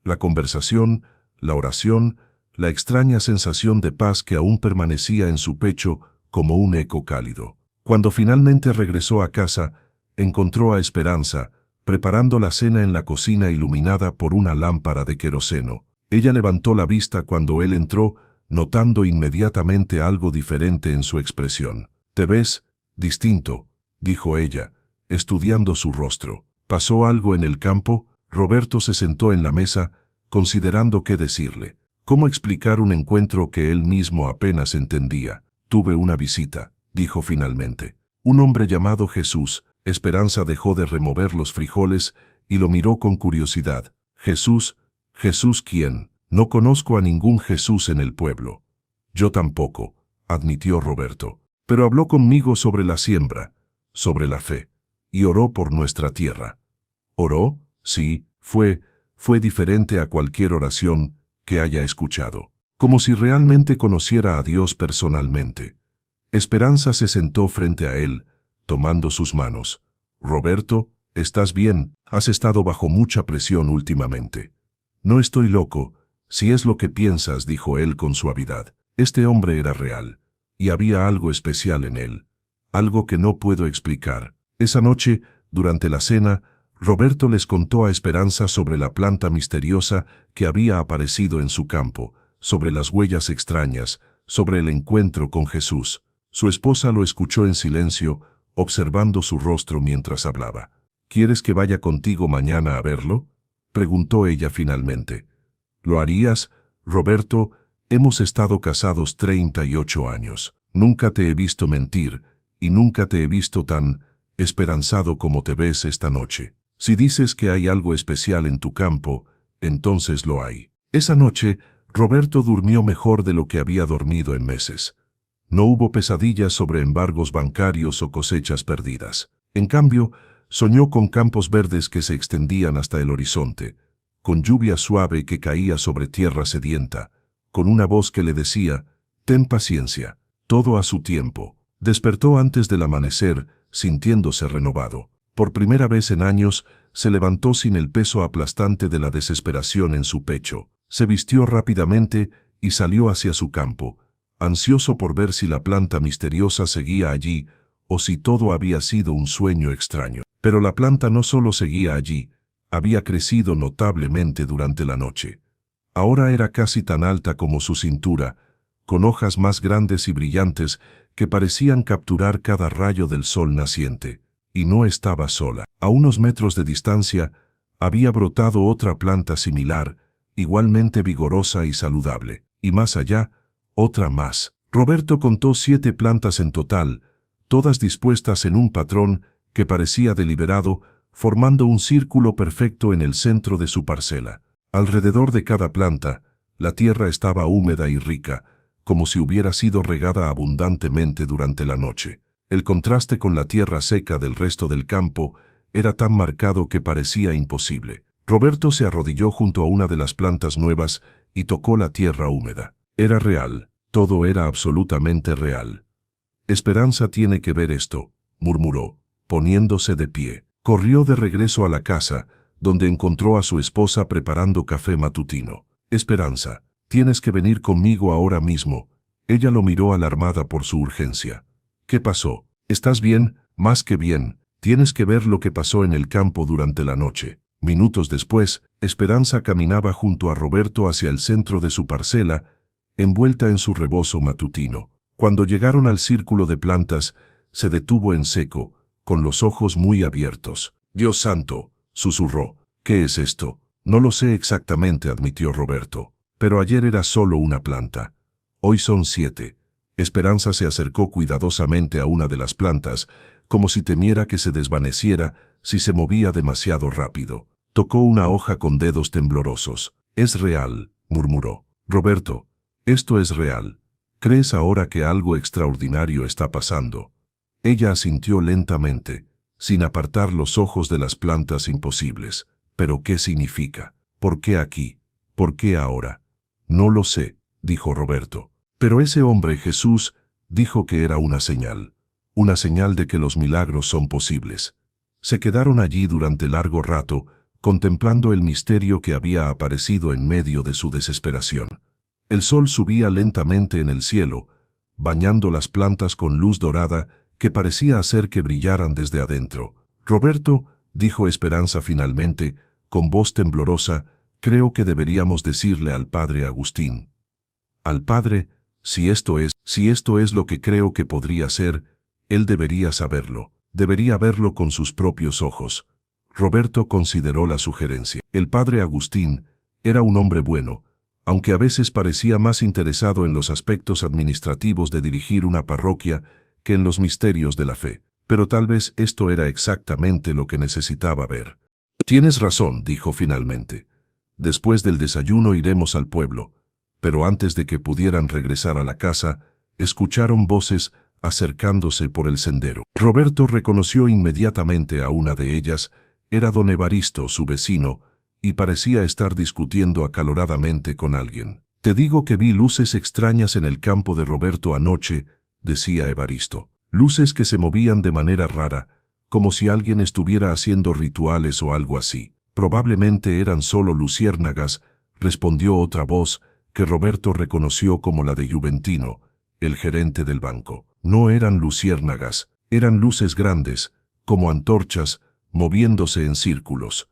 La conversación, la oración, la extraña sensación de paz que aún permanecía en su pecho como un eco cálido. Cuando finalmente regresó a casa, encontró a Esperanza, preparando la cena en la cocina iluminada por una lámpara de queroseno. Ella levantó la vista cuando él entró, notando inmediatamente algo diferente en su expresión. «Te ves distinto», dijo ella, estudiando su rostro. «¿Pasó algo en el campo?» Roberto se sentó en la mesa, considerando qué decirle. ¿Cómo explicar un encuentro que él mismo apenas entendía? «Tuve una visita», dijo finalmente. «Un hombre llamado Jesús». Esperanza dejó de remover los frijoles y lo miró con curiosidad. «¿Jesús? ¿Jesús quién? No conozco a ningún Jesús en el pueblo». «Yo tampoco», admitió Roberto. «Pero habló conmigo sobre la siembra, sobre la fe, y oró por nuestra tierra». «¿Oró?» «Sí, fue diferente a cualquier oración que haya escuchado. Como si realmente conociera a Dios personalmente». Esperanza se sentó frente a él, tomando sus manos. «Roberto, ¿estás bien? Has estado bajo mucha presión últimamente». «No estoy loco, si es lo que piensas», dijo él con suavidad. Este hombre era real, y había algo especial en él, algo que no puedo explicar. Esa noche, durante la cena, Roberto les contó a Esperanza sobre la planta misteriosa que había aparecido en su campo, sobre las huellas extrañas, sobre el encuentro con Jesús. Su esposa lo escuchó en silencio, observando su rostro mientras hablaba. ¿Quieres que vaya contigo mañana a verlo?, preguntó ella finalmente. ¿Lo harías, Roberto? Hemos estado casados 38 años. Nunca te he visto mentir, y nunca te he visto tan esperanzado como te ves esta noche. Si dices que hay algo especial en tu campo, entonces lo hay. Esa noche, Roberto durmió mejor de lo que había dormido en meses. No hubo pesadillas sobre embargos bancarios o cosechas perdidas. En cambio, soñó con campos verdes que se extendían hasta el horizonte, con lluvia suave que caía sobre tierra sedienta, con una voz que le decía, «Ten paciencia, todo a su tiempo». Despertó antes del amanecer, sintiéndose renovado. Por primera vez en años, se levantó sin el peso aplastante de la desesperación en su pecho. Se vistió rápidamente y salió hacia su campo, ansioso por ver si la planta misteriosa seguía allí o si todo había sido un sueño extraño. Pero la planta no solo seguía allí, había crecido notablemente durante la noche. Ahora era casi tan alta como su cintura, con hojas más grandes y brillantes que parecían capturar cada rayo del sol naciente. Y no estaba sola. A unos metros de distancia, había brotado otra planta similar, igualmente vigorosa y saludable. Y más allá, otra más. Roberto contó 7 plantas en total, todas dispuestas en un patrón que parecía deliberado, formando un círculo perfecto en el centro de su parcela. Alrededor de cada planta, la tierra estaba húmeda y rica, como si hubiera sido regada abundantemente durante la noche. El contraste con la tierra seca del resto del campo era tan marcado que parecía imposible. Roberto se arrodilló junto a una de las plantas nuevas y tocó la tierra húmeda. Era real, todo era absolutamente real. «Esperanza tiene que ver esto», murmuró, poniéndose de pie. Corrió de regreso a la casa, donde encontró a su esposa preparando café matutino. «Esperanza, tienes que venir conmigo ahora mismo». Ella lo miró alarmada por su urgencia. «¿Qué pasó? ¿Estás bien?» «Más que bien. Tienes que ver lo que pasó en el campo durante la noche». Minutos después, Esperanza caminaba junto a Roberto hacia el centro de su parcela, envuelta en su rebozo matutino. Cuando llegaron al círculo de plantas, se detuvo en seco, con los ojos muy abiertos. «Dios santo», susurró. «¿Qué es esto?» «No lo sé exactamente», admitió Roberto. «Pero ayer era solo una planta. Hoy son 7». Esperanza se acercó cuidadosamente a una de las plantas, como si temiera que se desvaneciera si se movía demasiado rápido. Tocó una hoja con dedos temblorosos. «Es real», murmuró. «Roberto, esto es real. ¿Crees ahora que algo extraordinario está pasando?» Ella asintió lentamente, sin apartar los ojos de las plantas imposibles. «¿Pero qué significa? ¿Por qué aquí? ¿Por qué ahora?» «No lo sé», dijo Roberto. «Pero ese hombre, Jesús, dijo que era una señal de que los milagros son posibles». Se quedaron allí durante largo rato, contemplando el misterio que había aparecido en medio de su desesperación. El sol subía lentamente en el cielo, bañando las plantas con luz dorada que parecía hacer que brillaran desde adentro. «Roberto», dijo Esperanza finalmente, con voz temblorosa, «creo que deberíamos decirle al padre Agustín». «Al padre, si esto es lo que creo que podría ser, él debería saberlo, debería verlo con sus propios ojos». Roberto consideró la sugerencia. El padre Agustín era un hombre bueno, aunque a veces parecía más interesado en los aspectos administrativos de dirigir una parroquia que en los misterios de la fe. Pero tal vez esto era exactamente lo que necesitaba ver. «Tienes razón», dijo finalmente. «Después del desayuno iremos al pueblo». Pero antes de que pudieran regresar a la casa, escucharon voces acercándose por el sendero. Roberto reconoció inmediatamente a una de ellas. Era don Evaristo, su vecino, y parecía estar discutiendo acaloradamente con alguien. «Te digo que vi luces extrañas en el campo de Roberto anoche», decía Evaristo. «Luces que se movían de manera rara, como si alguien estuviera haciendo rituales o algo así». «Probablemente eran solo luciérnagas», respondió otra voz, que Roberto reconoció como la de Juventino, el gerente del banco. No eran luciérnagas, eran luces grandes, como antorchas, moviéndose en círculos.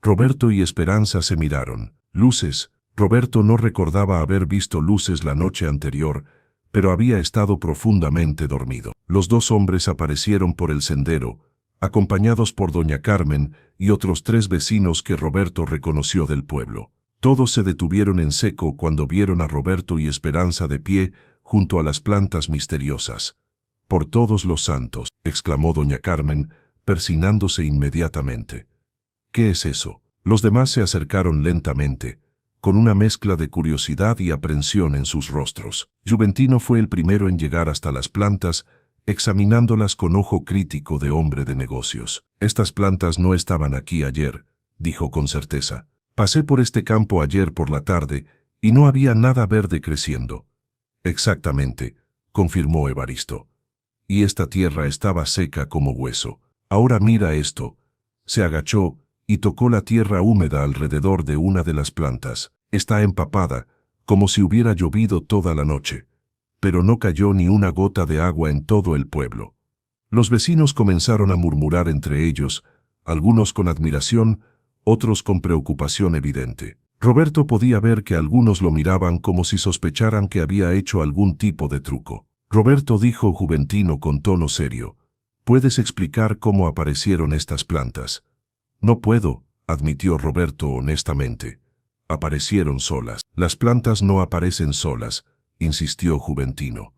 Roberto y Esperanza se miraron. Luces. Roberto no recordaba haber visto luces la noche anterior, pero había estado profundamente dormido. Los dos hombres aparecieron por el sendero, acompañados por doña Carmen y otros 3 vecinos que Roberto reconoció del pueblo. Todos se detuvieron en seco cuando vieron a Roberto y Esperanza de pie junto a las plantas misteriosas. «Por todos los santos», exclamó doña Carmen, persignándose inmediatamente. «¿Qué es eso?». Los demás se acercaron lentamente, con una mezcla de curiosidad y aprensión en sus rostros. Juventino fue el primero en llegar hasta las plantas, examinándolas con ojo crítico de hombre de negocios. «Estas plantas no estaban aquí ayer», dijo con certeza. «Pasé por este campo ayer por la tarde y no había nada verde creciendo». «Exactamente», confirmó Evaristo. «Y esta tierra estaba seca como hueso. Ahora mira esto». Se agachó y tocó la tierra húmeda alrededor de una de las plantas. Está empapada, como si hubiera llovido toda la noche. Pero no cayó ni una gota de agua en todo el pueblo. Los vecinos comenzaron a murmurar entre ellos, algunos con admiración, otros con preocupación evidente. Roberto podía ver que algunos lo miraban como si sospecharan que había hecho algún tipo de truco. Roberto, dijo Juventino con tono serio, «¿puedes explicar cómo aparecieron estas plantas?». «No puedo», admitió Roberto honestamente. «Aparecieron solas». «Las plantas no aparecen solas», insistió Juventino.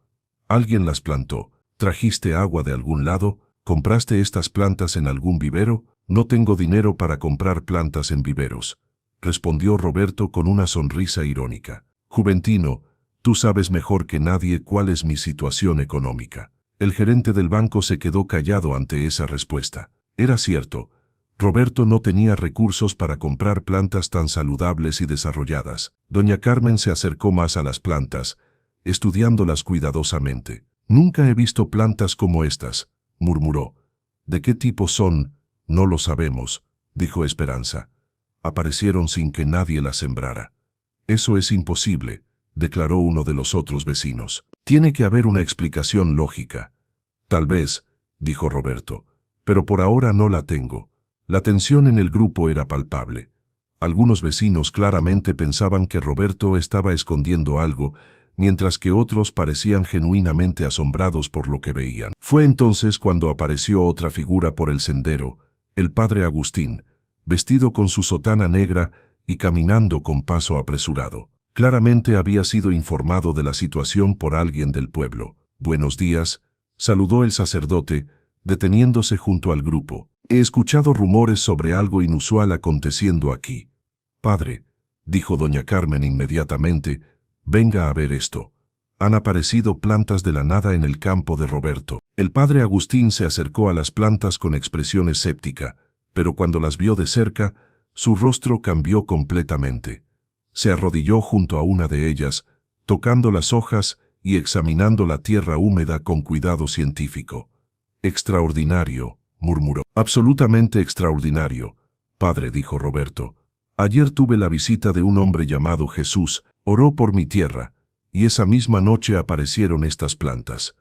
«Alguien las plantó. ¿Trajiste agua de algún lado? ¿Compraste estas plantas en algún vivero?». «No tengo dinero para comprar plantas en viveros», respondió Roberto con una sonrisa irónica. «Juventino, tú sabes mejor que nadie cuál es mi situación económica». El gerente del banco se quedó callado ante esa respuesta. Era cierto. Roberto no tenía recursos para comprar plantas tan saludables y desarrolladas. Doña Carmen se acercó más a las plantas, estudiándolas cuidadosamente. «Nunca he visto plantas como estas», murmuró. «¿De qué tipo son?». «No lo sabemos», dijo Esperanza. «Aparecieron sin que nadie las sembrara». «Eso es imposible», declaró uno de los otros vecinos. «Tiene que haber una explicación lógica». «Tal vez», dijo Roberto, «pero por ahora no la tengo». La tensión en el grupo era palpable. Algunos vecinos claramente pensaban que Roberto estaba escondiendo algo, mientras que otros parecían genuinamente asombrados por lo que veían. Fue entonces cuando apareció otra figura por el sendero, el padre Agustín, vestido con su sotana negra y caminando con paso apresurado. Claramente había sido informado de la situación por alguien del pueblo. «Buenos días», saludó el sacerdote, deteniéndose junto al grupo. «He escuchado rumores sobre algo inusual aconteciendo aquí». «Padre», dijo doña Carmen inmediatamente, «venga a ver esto. Han aparecido plantas de la nada en el campo de Roberto». El padre Agustín se acercó a las plantas con expresión escéptica, pero cuando las vio de cerca, su rostro cambió completamente. Se arrodilló junto a una de ellas, tocando las hojas y examinando la tierra húmeda con cuidado científico. «Extraordinario», murmuró. «Absolutamente extraordinario, padre», dijo Roberto. «Ayer tuve la visita de un hombre llamado Jesús, oró por mi tierra, y esa misma noche aparecieron estas plantas».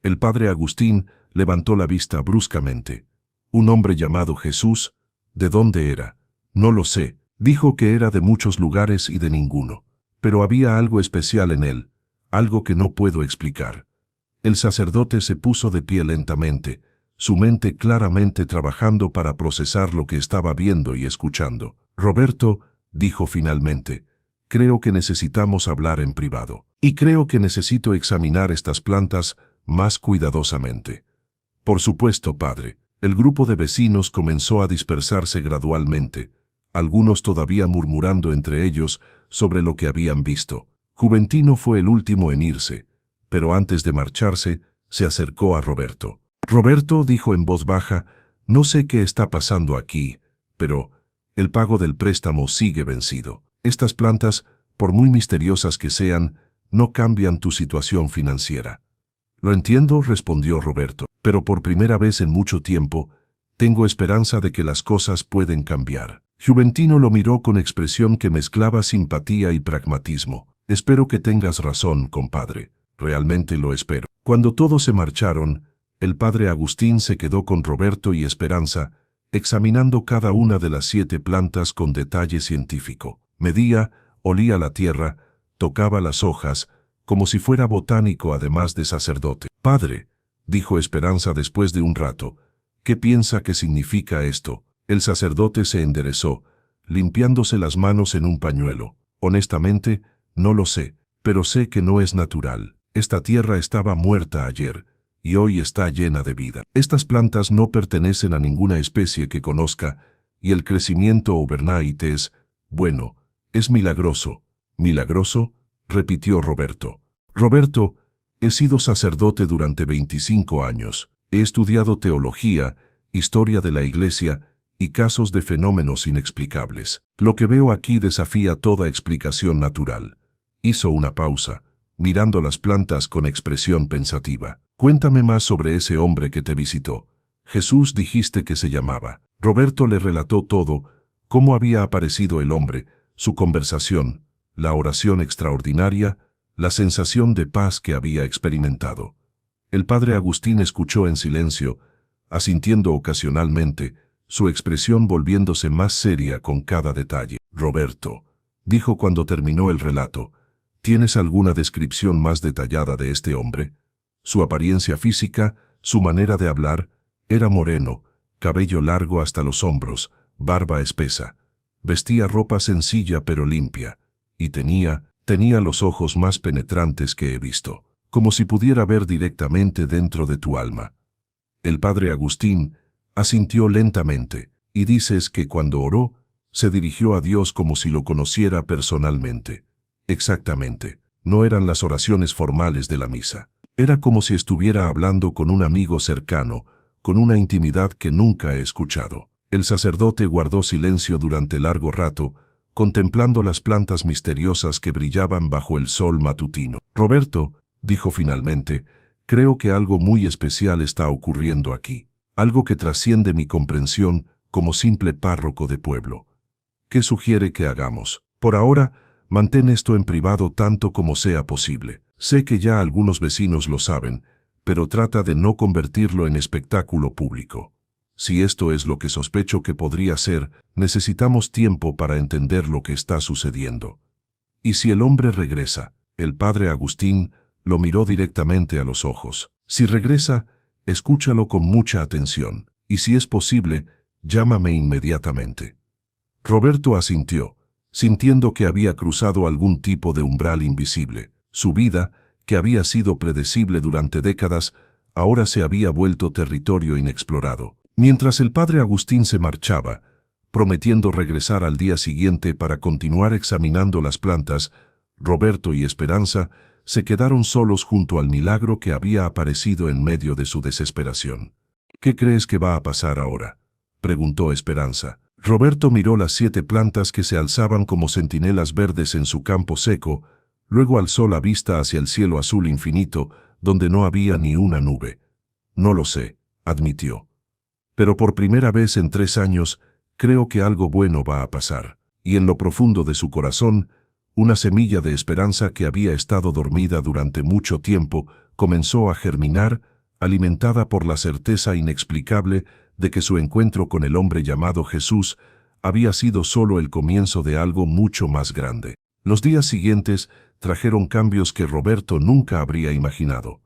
El padre Agustín levantó la vista bruscamente. «¿Un hombre llamado Jesús? ¿De dónde era?». «No lo sé. Dijo que era de muchos lugares y de ninguno. Pero había algo especial en él, algo que no puedo explicar». El sacerdote se puso de pie lentamente, su mente claramente trabajando para procesar lo que estaba viendo y escuchando. «Roberto», dijo finalmente, «creo que necesitamos hablar en privado. Y creo que necesito examinar estas plantas más cuidadosamente». «Por supuesto, padre». El grupo de vecinos comenzó a dispersarse gradualmente, algunos todavía murmurando entre ellos sobre lo que habían visto. Juventino fue el último en irse, pero antes de marcharse, se acercó a Roberto. «Roberto», dijo en voz baja, «no sé qué está pasando aquí, pero el pago del préstamo sigue vencido. Estas plantas, por muy misteriosas que sean, no cambian tu situación financiera». «Lo entiendo», respondió Roberto, «pero por primera vez en mucho tiempo, tengo esperanza de que las cosas pueden cambiar». Juventino lo miró con expresión que mezclaba simpatía y pragmatismo. «Espero que tengas razón, compadre. Realmente lo espero». Cuando todos se marcharon, El padre Agustín se quedó con Roberto y Esperanza, examinando cada una de las 7 plantas con detalle científico. Medía, olía la tierra, tocaba las hojas, como si fuera botánico además de sacerdote. «Padre», dijo Esperanza después de un rato, «¿qué piensa que significa esto?» El sacerdote se enderezó, limpiándose las manos en un pañuelo. «Honestamente, no lo sé, pero sé que no es natural. Esta tierra estaba muerta ayer, y hoy está llena de vida. Estas plantas no pertenecen a ninguna especie que conozca, y el crecimiento overnight es, bueno, es milagroso». «¿Milagroso?», repitió Roberto. «Roberto, he sido sacerdote durante 25 años. He estudiado teología, historia de la Iglesia y casos de fenómenos inexplicables. Lo que veo aquí desafía toda explicación natural». Hizo una pausa, mirando las plantas con expresión pensativa. «Cuéntame más sobre ese hombre que te visitó. Jesús dijiste que se llamaba». Roberto le relató todo, cómo había aparecido el hombre, su conversación, la oración extraordinaria, la sensación de paz que había experimentado. El padre Agustín escuchó en silencio, asintiendo ocasionalmente, su expresión volviéndose más seria con cada detalle. «Roberto», dijo cuando terminó el relato, «¿tienes alguna descripción más detallada de este hombre? Su apariencia física, su manera de hablar, era moreno, cabello largo hasta los hombros, barba espesa. Vestía ropa sencilla pero limpia, y tenía los ojos más penetrantes que he visto, como si pudiera ver directamente dentro de tu alma». El padre Agustín asintió lentamente, «¿Y dices que cuando oró, se dirigió a Dios como si lo conociera personalmente?» «Exactamente. No eran las oraciones formales de la misa. Era como si estuviera hablando con un amigo cercano, con una intimidad que nunca he escuchado». El sacerdote guardó silencio durante largo rato, contemplando las plantas misteriosas que brillaban bajo el sol matutino. «Roberto», dijo finalmente, «creo que algo muy especial está ocurriendo aquí, algo que trasciende mi comprensión como simple párroco de pueblo. ¿Qué sugiere que hagamos? Por ahora, mantén esto en privado tanto como sea posible. Sé que ya algunos vecinos lo saben, pero trata de no convertirlo en espectáculo público. Si esto es lo que sospecho que podría ser, necesitamos tiempo para entender lo que está sucediendo». «¿Y si el hombre regresa?». El padre Agustín lo miró directamente a los ojos. «Si regresa, escúchalo con mucha atención, y si es posible, llámame inmediatamente». Roberto asintió, sintiendo que había cruzado algún tipo de umbral invisible. Su vida, que había sido predecible durante décadas, ahora se había vuelto territorio inexplorado. Mientras el padre Agustín se marchaba, prometiendo regresar al día siguiente para continuar examinando las plantas, Roberto y Esperanza se quedaron solos junto al milagro que había aparecido en medio de su desesperación. «¿Qué crees que va a pasar ahora?», preguntó Esperanza. Roberto miró las 7 plantas que se alzaban como centinelas verdes en su campo seco, luego alzó la vista hacia el cielo azul infinito, donde no había ni una nube. «No lo sé», admitió. «Pero por primera vez en 3 años, creo que algo bueno va a pasar». Y en lo profundo de su corazón, una semilla de esperanza que había estado dormida durante mucho tiempo comenzó a germinar, alimentada por la certeza inexplicable de que su encuentro con el hombre llamado Jesús había sido solo el comienzo de algo mucho más grande. Los días siguientes trajeron cambios que Roberto nunca habría imaginado.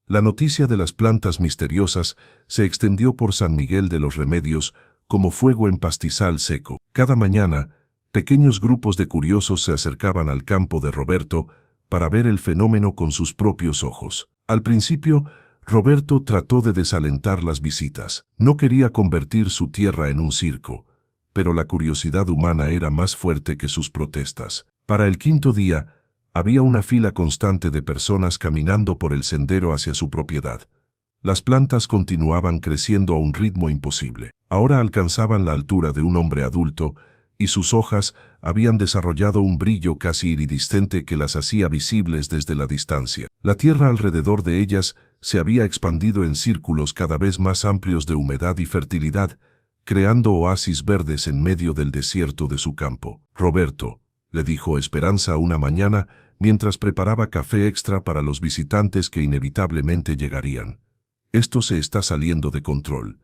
La noticia de las plantas misteriosas se extendió por San Miguel de los Remedios como fuego en pastizal seco. Cada mañana, pequeños grupos de curiosos se acercaban al campo de Roberto para ver el fenómeno con sus propios ojos. Al principio, Roberto trató de desalentar las visitas. No quería convertir su tierra en un circo, pero la curiosidad humana era más fuerte que sus protestas. Para el 5.º día, había una fila constante de personas caminando por el sendero hacia su propiedad. Las plantas continuaban creciendo a un ritmo imposible. Ahora alcanzaban la altura de un hombre adulto, y sus hojas habían desarrollado un brillo casi iridiscente que las hacía visibles desde la distancia. La tierra alrededor de ellas se había expandido en círculos cada vez más amplios de humedad y fertilidad, creando oasis verdes en medio del desierto de su campo. «Roberto», le dijo Esperanza una mañana mientras preparaba café extra para los visitantes que inevitablemente llegarían, Esto se está saliendo de control.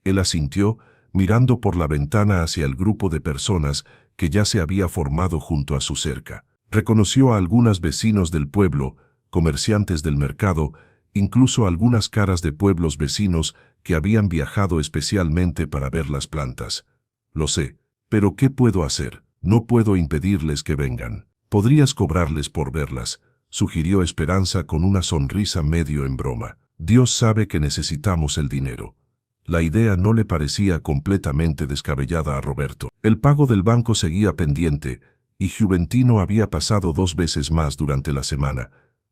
Él asintió, mirando por la ventana hacia el grupo de personas que ya se había formado junto a su cerca. Reconoció a algunos vecinos del pueblo, comerciantes del mercado, incluso algunas caras de pueblos vecinos que habían viajado especialmente para ver las plantas. Lo sé, pero ¿qué puedo hacer? No puedo impedirles que vengan. Podrías cobrarles por verlas, sugirió Esperanza con una sonrisa medio en broma. Dios sabe que necesitamos el dinero. La idea no le parecía completamente descabellada a Roberto. El pago del banco seguía pendiente, y Juventino había pasado 2 veces más durante la semana,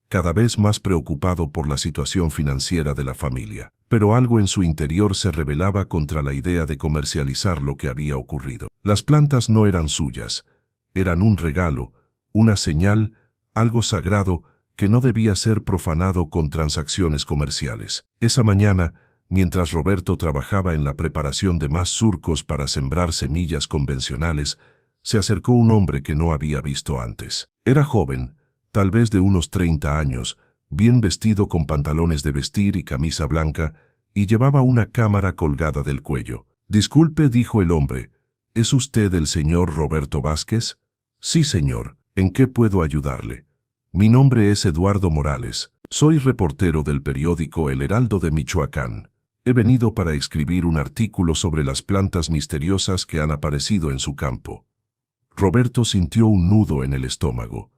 cada vez más preocupado por la situación financiera de la familia. Pero algo en su interior se rebelaba contra la idea de comercializar lo que había ocurrido. Las plantas no eran suyas, eran un regalo, una señal, algo sagrado que no debía ser profanado con transacciones comerciales. Esa mañana, mientras Roberto trabajaba en la preparación de más surcos para sembrar semillas convencionales, se acercó un hombre que no había visto antes. Era joven, tal vez de unos 30 años, bien vestido con pantalones de vestir y camisa blanca, y llevaba una cámara colgada del cuello. «Disculpe», dijo el hombre, «¿es usted el señor Roberto Vázquez?» «Sí, señor. ¿En qué puedo ayudarle?» «Mi nombre es Eduardo Morales. Soy reportero del periódico El Heraldo de Michoacán. He venido para escribir un artículo sobre las plantas misteriosas que han aparecido en su campo». Roberto sintió un nudo en el estómago.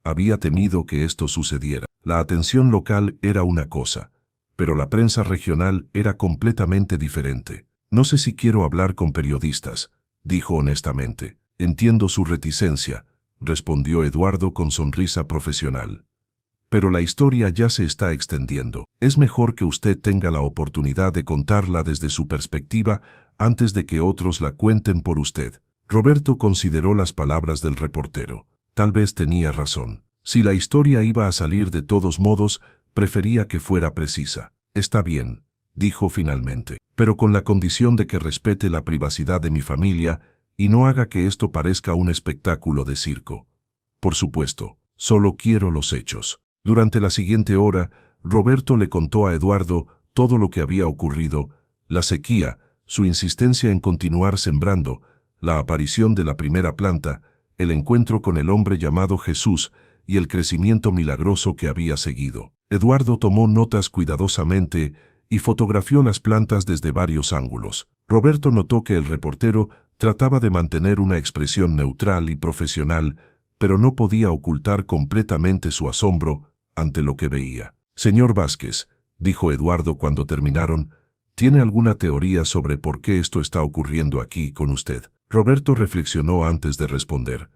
Había temido que esto sucediera. La atención local era una cosa, pero la prensa regional era completamente diferente. «No sé si quiero hablar con periodistas», dijo honestamente. «Entiendo su reticencia», respondió Eduardo con sonrisa profesional. «Pero la historia ya se está extendiendo. Es mejor que usted tenga la oportunidad de contarla desde su perspectiva antes de que otros la cuenten por usted». Roberto consideró las palabras del reportero. Tal vez tenía razón. Si la historia iba a salir de todos modos, prefería que fuera precisa. «Está bien», dijo finalmente, «pero con la condición de que respete la privacidad de mi familia y no haga que esto parezca un espectáculo de circo». «Por supuesto, solo quiero los hechos». Durante la siguiente hora, Roberto le contó a Eduardo todo lo que había ocurrido: la sequía, su insistencia en continuar sembrando, la aparición de la primera planta, el encuentro con el hombre llamado Jesús y el crecimiento milagroso que había seguido. Eduardo tomó notas cuidadosamente y fotografió las plantas desde varios ángulos. Roberto notó que el reportero trataba de mantener una expresión neutral y profesional, pero no podía ocultar completamente su asombro ante lo que veía. «Señor Vázquez», dijo Eduardo cuando terminaron, «¿tiene alguna teoría sobre por qué esto está ocurriendo aquí con usted?» Roberto reflexionó antes de responder.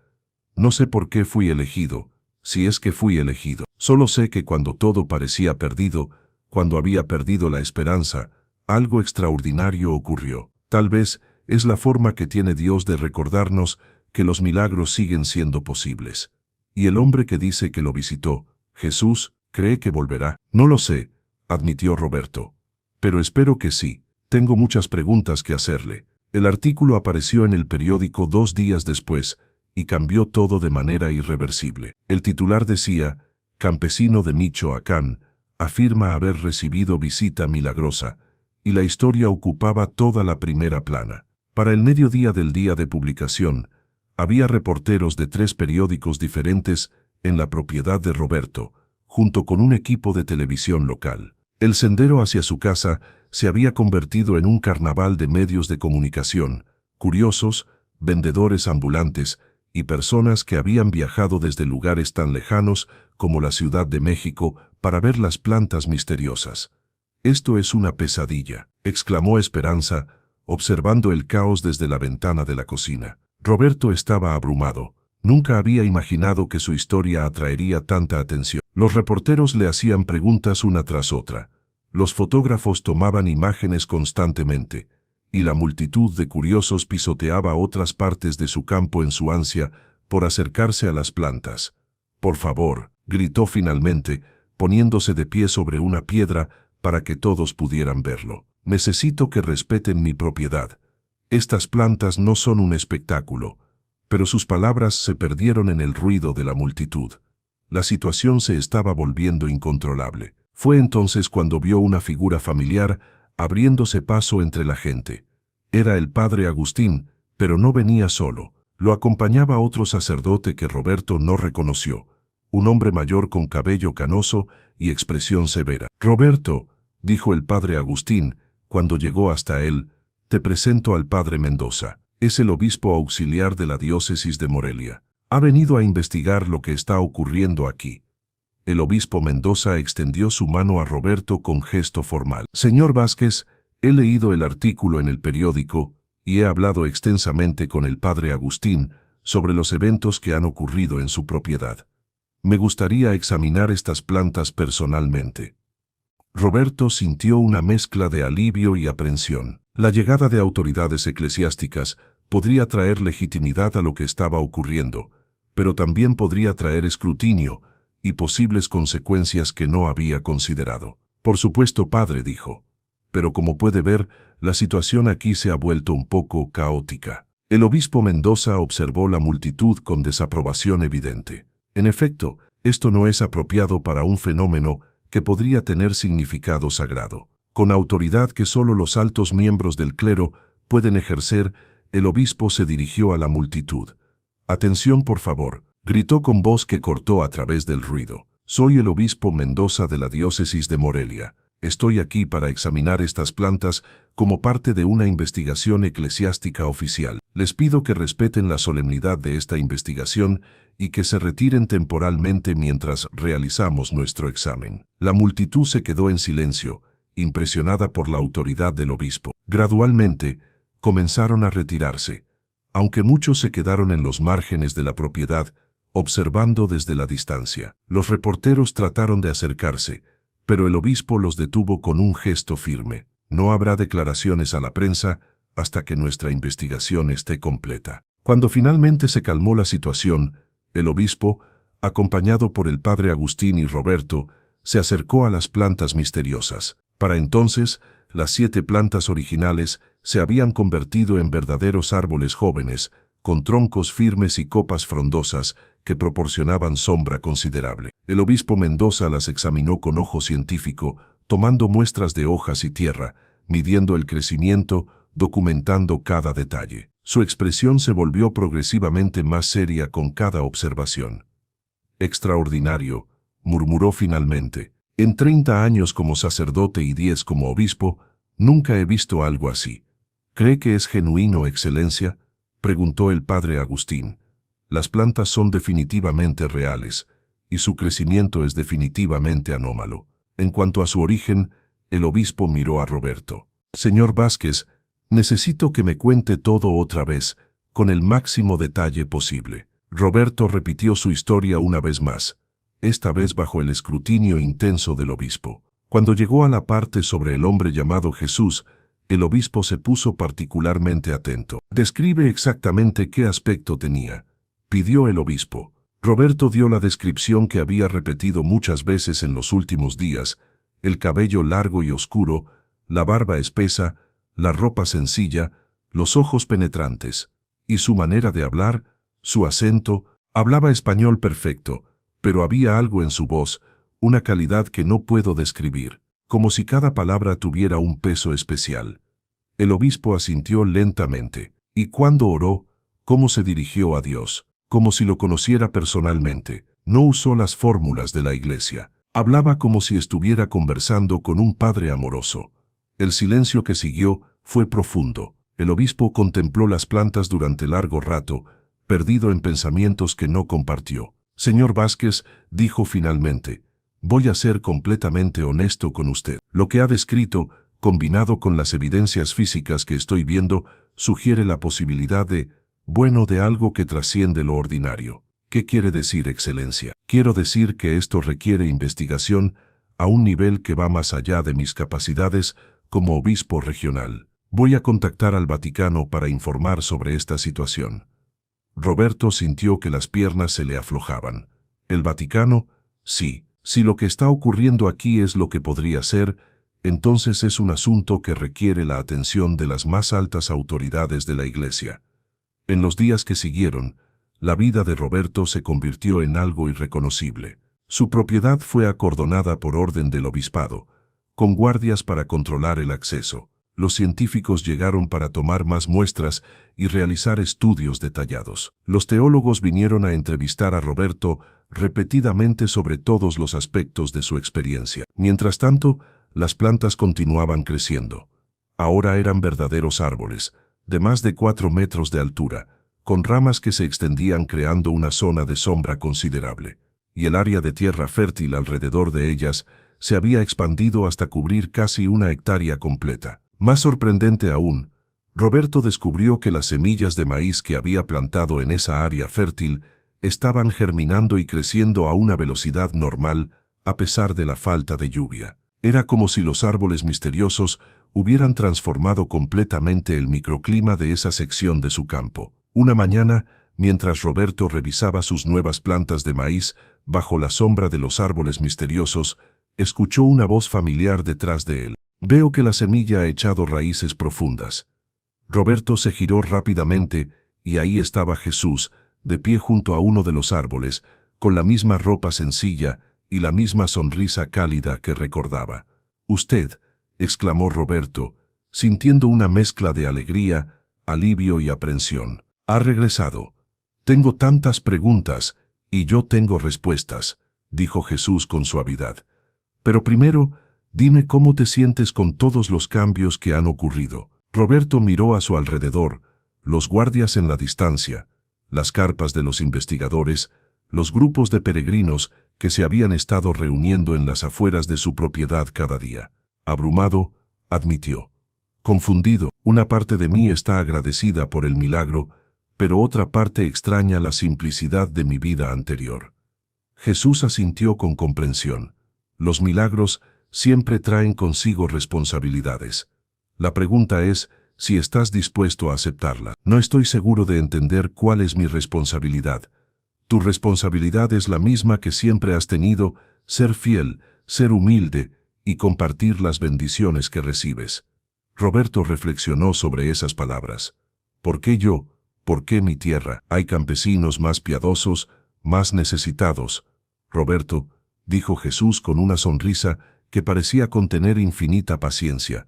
«No sé por qué fui elegido, si es que fui elegido. Solo sé que cuando todo parecía perdido, cuando había perdido la esperanza, algo extraordinario ocurrió. Tal vez es la forma que tiene Dios de recordarnos que los milagros siguen siendo posibles. Y el hombre que dice que lo visitó, Jesús, ¿cree que volverá?» «No lo sé», admitió Roberto. «Pero espero que sí. Tengo muchas preguntas que hacerle». El artículo apareció en el periódico 2 días después y cambió todo de manera irreversible. El titular decía: «Campesino de Michoacán afirma haber recibido visita milagrosa», y la historia ocupaba toda la primera plana. Para el mediodía del día de publicación, había reporteros de 3 periódicos diferentes en la propiedad de Roberto, junto con un equipo de televisión local. El sendero hacia su casa se había convertido en un carnaval de medios de comunicación, curiosos, vendedores ambulantes y personas que habían viajado desde lugares tan lejanos como la Ciudad de México para ver las plantas misteriosas. «Esto es una pesadilla», exclamó Esperanza, observando el caos desde la ventana de la cocina. Roberto estaba abrumado. Nunca había imaginado que su historia atraería tanta atención. Los reporteros le hacían preguntas una tras otra. Los fotógrafos tomaban imágenes constantemente, y la multitud de curiosos pisoteaba otras partes de su campo en su ansia por acercarse a las plantas. «Por favor», gritó finalmente, poniéndose de pie sobre una piedra para que todos pudieran verlo. «Necesito que respeten mi propiedad. Estas plantas no son un espectáculo». Pero sus palabras se perdieron en el ruido de la multitud. La situación se estaba volviendo incontrolable. Fue entonces cuando vio una figura familiar abriéndose paso entre la gente. Era el padre Agustín, pero no venía solo. Lo acompañaba otro sacerdote que Roberto no reconoció, un hombre mayor con cabello canoso y expresión severa. «Roberto», dijo el padre Agustín, cuando llegó hasta él, «te presento al padre Mendoza. Es el obispo auxiliar de la diócesis de Morelia. Ha venido a investigar lo que está ocurriendo aquí». El obispo Mendoza extendió su mano a Roberto con gesto formal. «Señor Vázquez, he leído el artículo en el periódico y he hablado extensamente con el padre Agustín sobre los eventos que han ocurrido en su propiedad. Me gustaría examinar estas plantas personalmente». Roberto sintió una mezcla de alivio y aprensión. La llegada de autoridades eclesiásticas podría traer legitimidad a lo que estaba ocurriendo, pero también podría traer escrutinio y posibles consecuencias que no había considerado. «Por supuesto, padre», dijo, «pero como puede ver, la situación aquí se ha vuelto un poco caótica». El obispo Mendoza observó la multitud con desaprobación evidente. En efecto, esto no es apropiado para un fenómeno que podría tener significado sagrado. Con autoridad que solo los altos miembros del clero pueden ejercer, el obispo se dirigió a la multitud. «Atención, por favor», gritó con voz que cortó a través del ruido. «Soy el obispo Mendoza de la diócesis de Morelia. Estoy aquí para examinar estas plantas como parte de una investigación eclesiástica oficial. Les pido que respeten la solemnidad de esta investigación y que se retiren temporalmente mientras realizamos nuestro examen». La multitud se quedó en silencio, impresionada por la autoridad del obispo. Gradualmente, comenzaron a retirarse, aunque muchos se quedaron en los márgenes de la propiedad, observando desde la distancia. Los reporteros trataron de acercarse, pero el obispo los detuvo con un gesto firme. «No habrá declaraciones a la prensa hasta que nuestra investigación esté completa». Cuando finalmente se calmó la situación, el obispo, acompañado por el padre Agustín y Roberto, se acercó a las plantas misteriosas. Para entonces, las 7 plantas originales se habían convertido en verdaderos árboles jóvenes, con troncos firmes y copas frondosas que proporcionaban sombra considerable. El obispo Mendoza las examinó con ojo científico, tomando muestras de hojas y tierra, midiendo el crecimiento, documentando cada detalle. Su expresión se volvió progresivamente más seria con cada observación. «Extraordinario», murmuró finalmente. «En 30 años como sacerdote y 10 como obispo, nunca he visto algo así». «¿Cree que es genuino, Excelencia?», preguntó el padre Agustín. «Las plantas son definitivamente reales, y su crecimiento es definitivamente anómalo». En cuanto a su origen, el obispo miró a Roberto. «Señor Vázquez, necesito que me cuente todo otra vez, con el máximo detalle posible». Roberto repitió su historia una vez más, esta vez bajo el escrutinio intenso del obispo. Cuando llegó a la parte sobre el hombre llamado Jesús, el obispo se puso particularmente atento. «Describe exactamente qué aspecto tenía», pidió el obispo. Roberto dio la descripción que había repetido muchas veces en los últimos días: el cabello largo y oscuro, la barba espesa, la ropa sencilla, los ojos penetrantes. Y su manera de hablar, su acento, hablaba español perfecto, pero había algo en su voz, una calidad que no puedo describir, como si cada palabra tuviera un peso especial. El obispo asintió lentamente. «¿Y cuándo oró? ¿Cómo se dirigió a Dios?» Como si lo conociera personalmente. No usó las fórmulas de la iglesia. Hablaba como si estuviera conversando con un padre amoroso. El silencio que siguió fue profundo. El obispo contempló las plantas durante largo rato, perdido en pensamientos que no compartió. «Señor Vázquez», dijo finalmente, «voy a ser completamente honesto con usted. Lo que ha descrito, combinado con las evidencias físicas que estoy viendo, sugiere la posibilidad de algo que trasciende lo ordinario». «¿Qué quiere decir, Excelencia?». «Quiero decir que esto requiere investigación a un nivel que va más allá de mis capacidades como obispo regional. Voy a contactar al Vaticano para informar sobre esta situación». Roberto sintió que las piernas se le aflojaban. «¿El Vaticano?». «Sí. Si lo que está ocurriendo aquí es lo que podría ser, entonces es un asunto que requiere la atención de las más altas autoridades de la Iglesia». En los días que siguieron, la vida de Roberto se convirtió en algo irreconocible. Su propiedad fue acordonada por orden del obispado, con guardias para controlar el acceso. Los científicos llegaron para tomar más muestras y realizar estudios detallados. Los teólogos vinieron a entrevistar a Roberto repetidamente sobre todos los aspectos de su experiencia. Mientras tanto, las plantas continuaban creciendo. Ahora eran verdaderos árboles, de más de 4 metros de altura, con ramas que se extendían creando una zona de sombra considerable. Y el área de tierra fértil alrededor de ellas se había expandido hasta cubrir casi 1 hectárea completa. Más sorprendente aún, Roberto descubrió que las semillas de maíz que había plantado en esa área fértil estaban germinando y creciendo a una velocidad normal a pesar de la falta de lluvia. Era como si los árboles misteriosos hubieran transformado completamente el microclima de esa sección de su campo. Una mañana, mientras Roberto revisaba sus nuevas plantas de maíz bajo la sombra de los árboles misteriosos, escuchó una voz familiar detrás de él. Veo que la semilla ha echado raíces profundas. Roberto se giró rápidamente y ahí estaba Jesús, de pie junto a uno de los árboles, con la misma ropa sencilla y la misma sonrisa cálida que recordaba. «Usted», exclamó Roberto, sintiendo una mezcla de alegría, alivio y aprensión. «Ha regresado. Tengo tantas preguntas y yo tengo respuestas», dijo Jesús con suavidad. «Pero primero, dime cómo te sientes con todos los cambios que han ocurrido». Roberto miró a su alrededor, los guardias en la distancia, las carpas de los investigadores, los grupos de peregrinos que se habían estado reuniendo en las afueras de su propiedad cada día. Abrumado, admitió. Confundido, una parte de mí está agradecida por el milagro, pero otra parte extraña la simplicidad de mi vida anterior. Jesús asintió con comprensión. Los milagros siempre traen consigo responsabilidades. La pregunta es si estás dispuesto a aceptarla. No estoy seguro de entender cuál es mi responsabilidad. Tu responsabilidad es la misma que siempre has tenido, ser fiel, ser humilde y compartir las bendiciones que recibes. Roberto reflexionó sobre esas palabras. ¿Por qué yo? ¿Por qué mi tierra? Hay campesinos más piadosos, más necesitados. Roberto, dijo Jesús con una sonrisa que parecía contener infinita paciencia.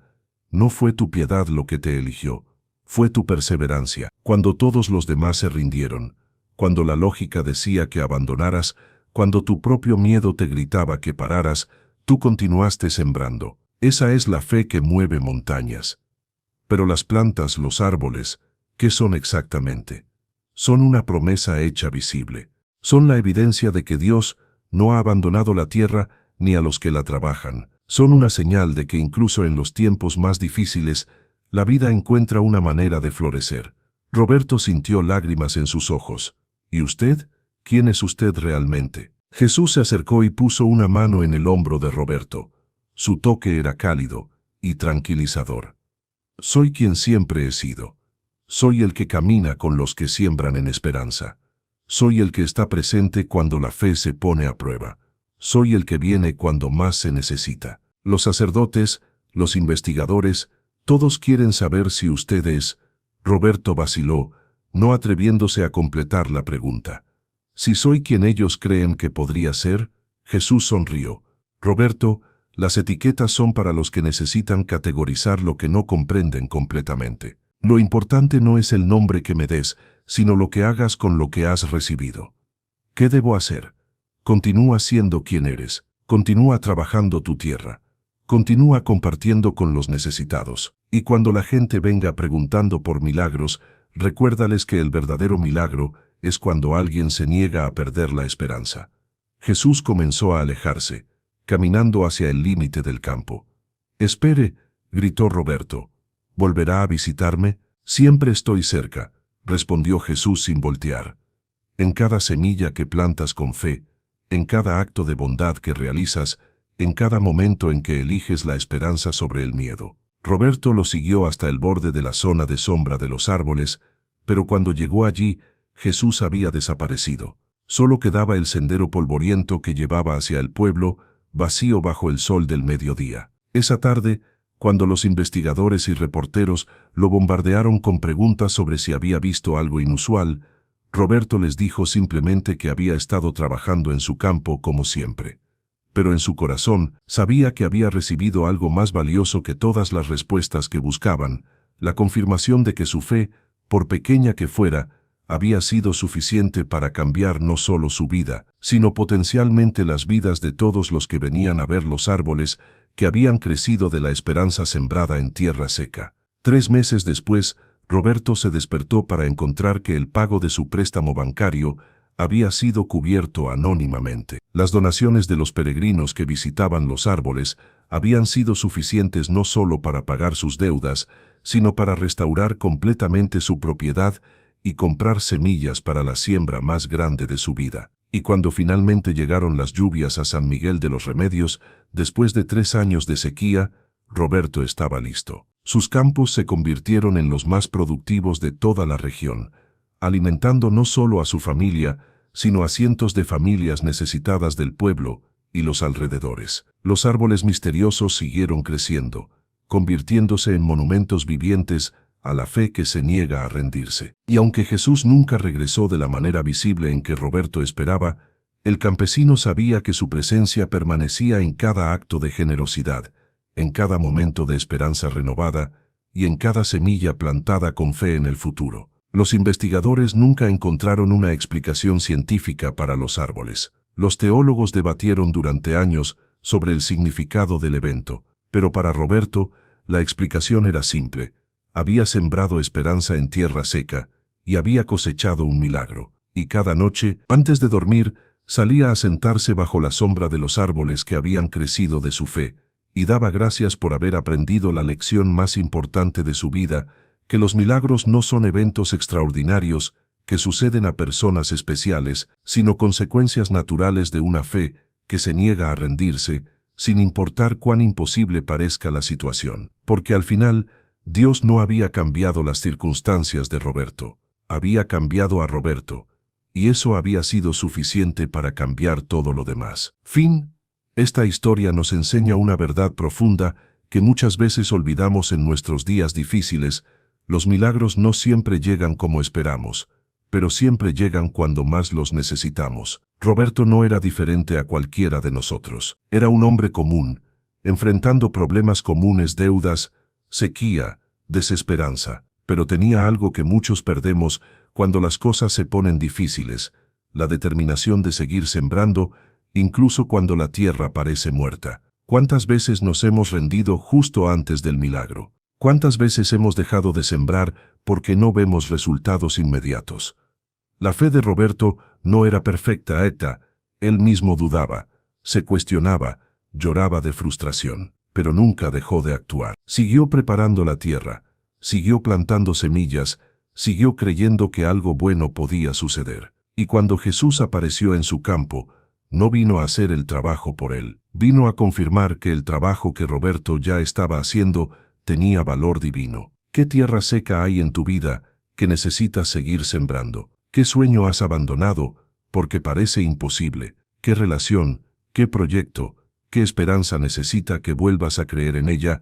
No fue tu piedad lo que te eligió, fue tu perseverancia. Cuando todos los demás se rindieron, cuando la lógica decía que abandonaras, cuando tu propio miedo te gritaba que pararas, tú continuaste sembrando. Esa es la fe que mueve montañas. Pero las plantas, los árboles, ¿qué son exactamente? Son una promesa hecha visible. Son la evidencia de que Dios no ha abandonado la tierra ni a los que la trabajan. Son una señal de que incluso en los tiempos más difíciles, la vida encuentra una manera de florecer. Roberto sintió lágrimas en sus ojos. ¿Y usted? ¿Quién es usted realmente? Jesús se acercó y puso una mano en el hombro de Roberto. Su toque era cálido y tranquilizador. Soy quien siempre he sido. Soy el que camina con los que siembran en esperanza. Soy el que está presente cuando la fe se pone a prueba. Soy el que viene cuando más se necesita. Los sacerdotes, los investigadores, todos quieren saber si usted es. Roberto vaciló, no atreviéndose a completar la pregunta. Si soy quien ellos creen que podría ser, Jesús sonrió. Roberto, las etiquetas son para los que necesitan categorizar lo que no comprenden completamente. Lo importante no es el nombre que me des, sino lo que hagas con lo que has recibido. ¿Qué debo hacer? Continúa siendo quien eres. Continúa trabajando tu tierra. Continúa compartiendo con los necesitados. Y cuando la gente venga preguntando por milagros, recuérdales que el verdadero milagro es cuando alguien se niega a perder la esperanza. Jesús comenzó a alejarse, caminando hacia el límite del campo. «Espere», gritó Roberto. «¿Volverá a visitarme?» «Siempre estoy cerca», respondió Jesús sin voltear. «En cada semilla que plantas con fe, en cada acto de bondad que realizas, en cada momento en que eliges la esperanza sobre el miedo». Roberto lo siguió hasta el borde de la zona de sombra de los árboles, pero cuando llegó allí, Jesús había desaparecido. Solo quedaba el sendero polvoriento que llevaba hacia el pueblo, vacío bajo el sol del mediodía. Esa tarde, cuando los investigadores y reporteros lo bombardearon con preguntas sobre si había visto algo inusual, Roberto les dijo simplemente que había estado trabajando en su campo como siempre. Pero en su corazón sabía que había recibido algo más valioso que todas las respuestas que buscaban, la confirmación de que su fe, por pequeña que fuera, había sido suficiente para cambiar no solo su vida, sino potencialmente las vidas de todos los que venían a ver los árboles que habían crecido de la esperanza sembrada en tierra seca. 3 meses después, Roberto se despertó para encontrar que el pago de su préstamo bancario había sido cubierto anónimamente. Las donaciones de los peregrinos que visitaban los árboles habían sido suficientes no solo para pagar sus deudas, sino para restaurar completamente su propiedad y comprar semillas para la siembra más grande de su vida. Y cuando finalmente llegaron las lluvias a San Miguel de los Remedios, después de 3 años de sequía, Roberto estaba listo. Sus campos se convirtieron en los más productivos de toda la región, alimentando no solo a su familia, sino a cientos de familias necesitadas del pueblo y los alrededores. Los árboles misteriosos siguieron creciendo, convirtiéndose en monumentos vivientes a la fe que se niega a rendirse. Y aunque Jesús nunca regresó de la manera visible en que Roberto esperaba, el campesino sabía que su presencia permanecía en cada acto de generosidad, en cada momento de esperanza renovada y en cada semilla plantada con fe en el futuro. Los investigadores nunca encontraron una explicación científica para los árboles. Los teólogos debatieron durante años sobre el significado del evento, pero para Roberto, la explicación era simple. Había sembrado esperanza en tierra seca y había cosechado un milagro. Y cada noche, antes de dormir, salía a sentarse bajo la sombra de los árboles que habían crecido de su fe, y daba gracias por haber aprendido la lección más importante de su vida, que los milagros no son eventos extraordinarios que suceden a personas especiales, sino consecuencias naturales de una fe que se niega a rendirse, sin importar cuán imposible parezca la situación. Porque al final, Dios no había cambiado las circunstancias de Roberto, había cambiado a Roberto, y eso había sido suficiente para cambiar todo lo demás. Fin. Esta historia nos enseña una verdad profunda que muchas veces olvidamos en nuestros días difíciles. Los milagros no siempre llegan como esperamos, pero siempre llegan cuando más los necesitamos. Roberto no era diferente a cualquiera de nosotros. Era un hombre común, enfrentando problemas comunes, deudas, sequía, desesperanza. Pero tenía algo que muchos perdemos cuando las cosas se ponen difíciles: la determinación de seguir sembrando, incluso cuando la tierra parece muerta. ¿Cuántas veces nos hemos rendido justo antes del milagro? ¿Cuántas veces hemos dejado de sembrar porque no vemos resultados inmediatos? La fe de Roberto no era perfecta, él mismo dudaba, se cuestionaba, lloraba de frustración, pero nunca dejó de actuar. Siguió preparando la tierra, siguió plantando semillas, siguió creyendo que algo bueno podía suceder. Y cuando Jesús apareció en su campo, no vino a hacer el trabajo por él, vino a confirmar que el trabajo que Roberto ya estaba haciendo tenía valor divino. ¿Qué tierra seca hay en tu vida que necesitas seguir sembrando? ¿Qué sueño has abandonado porque parece imposible? ¿Qué relación, qué proyecto, qué esperanza necesita que vuelvas a creer en ella?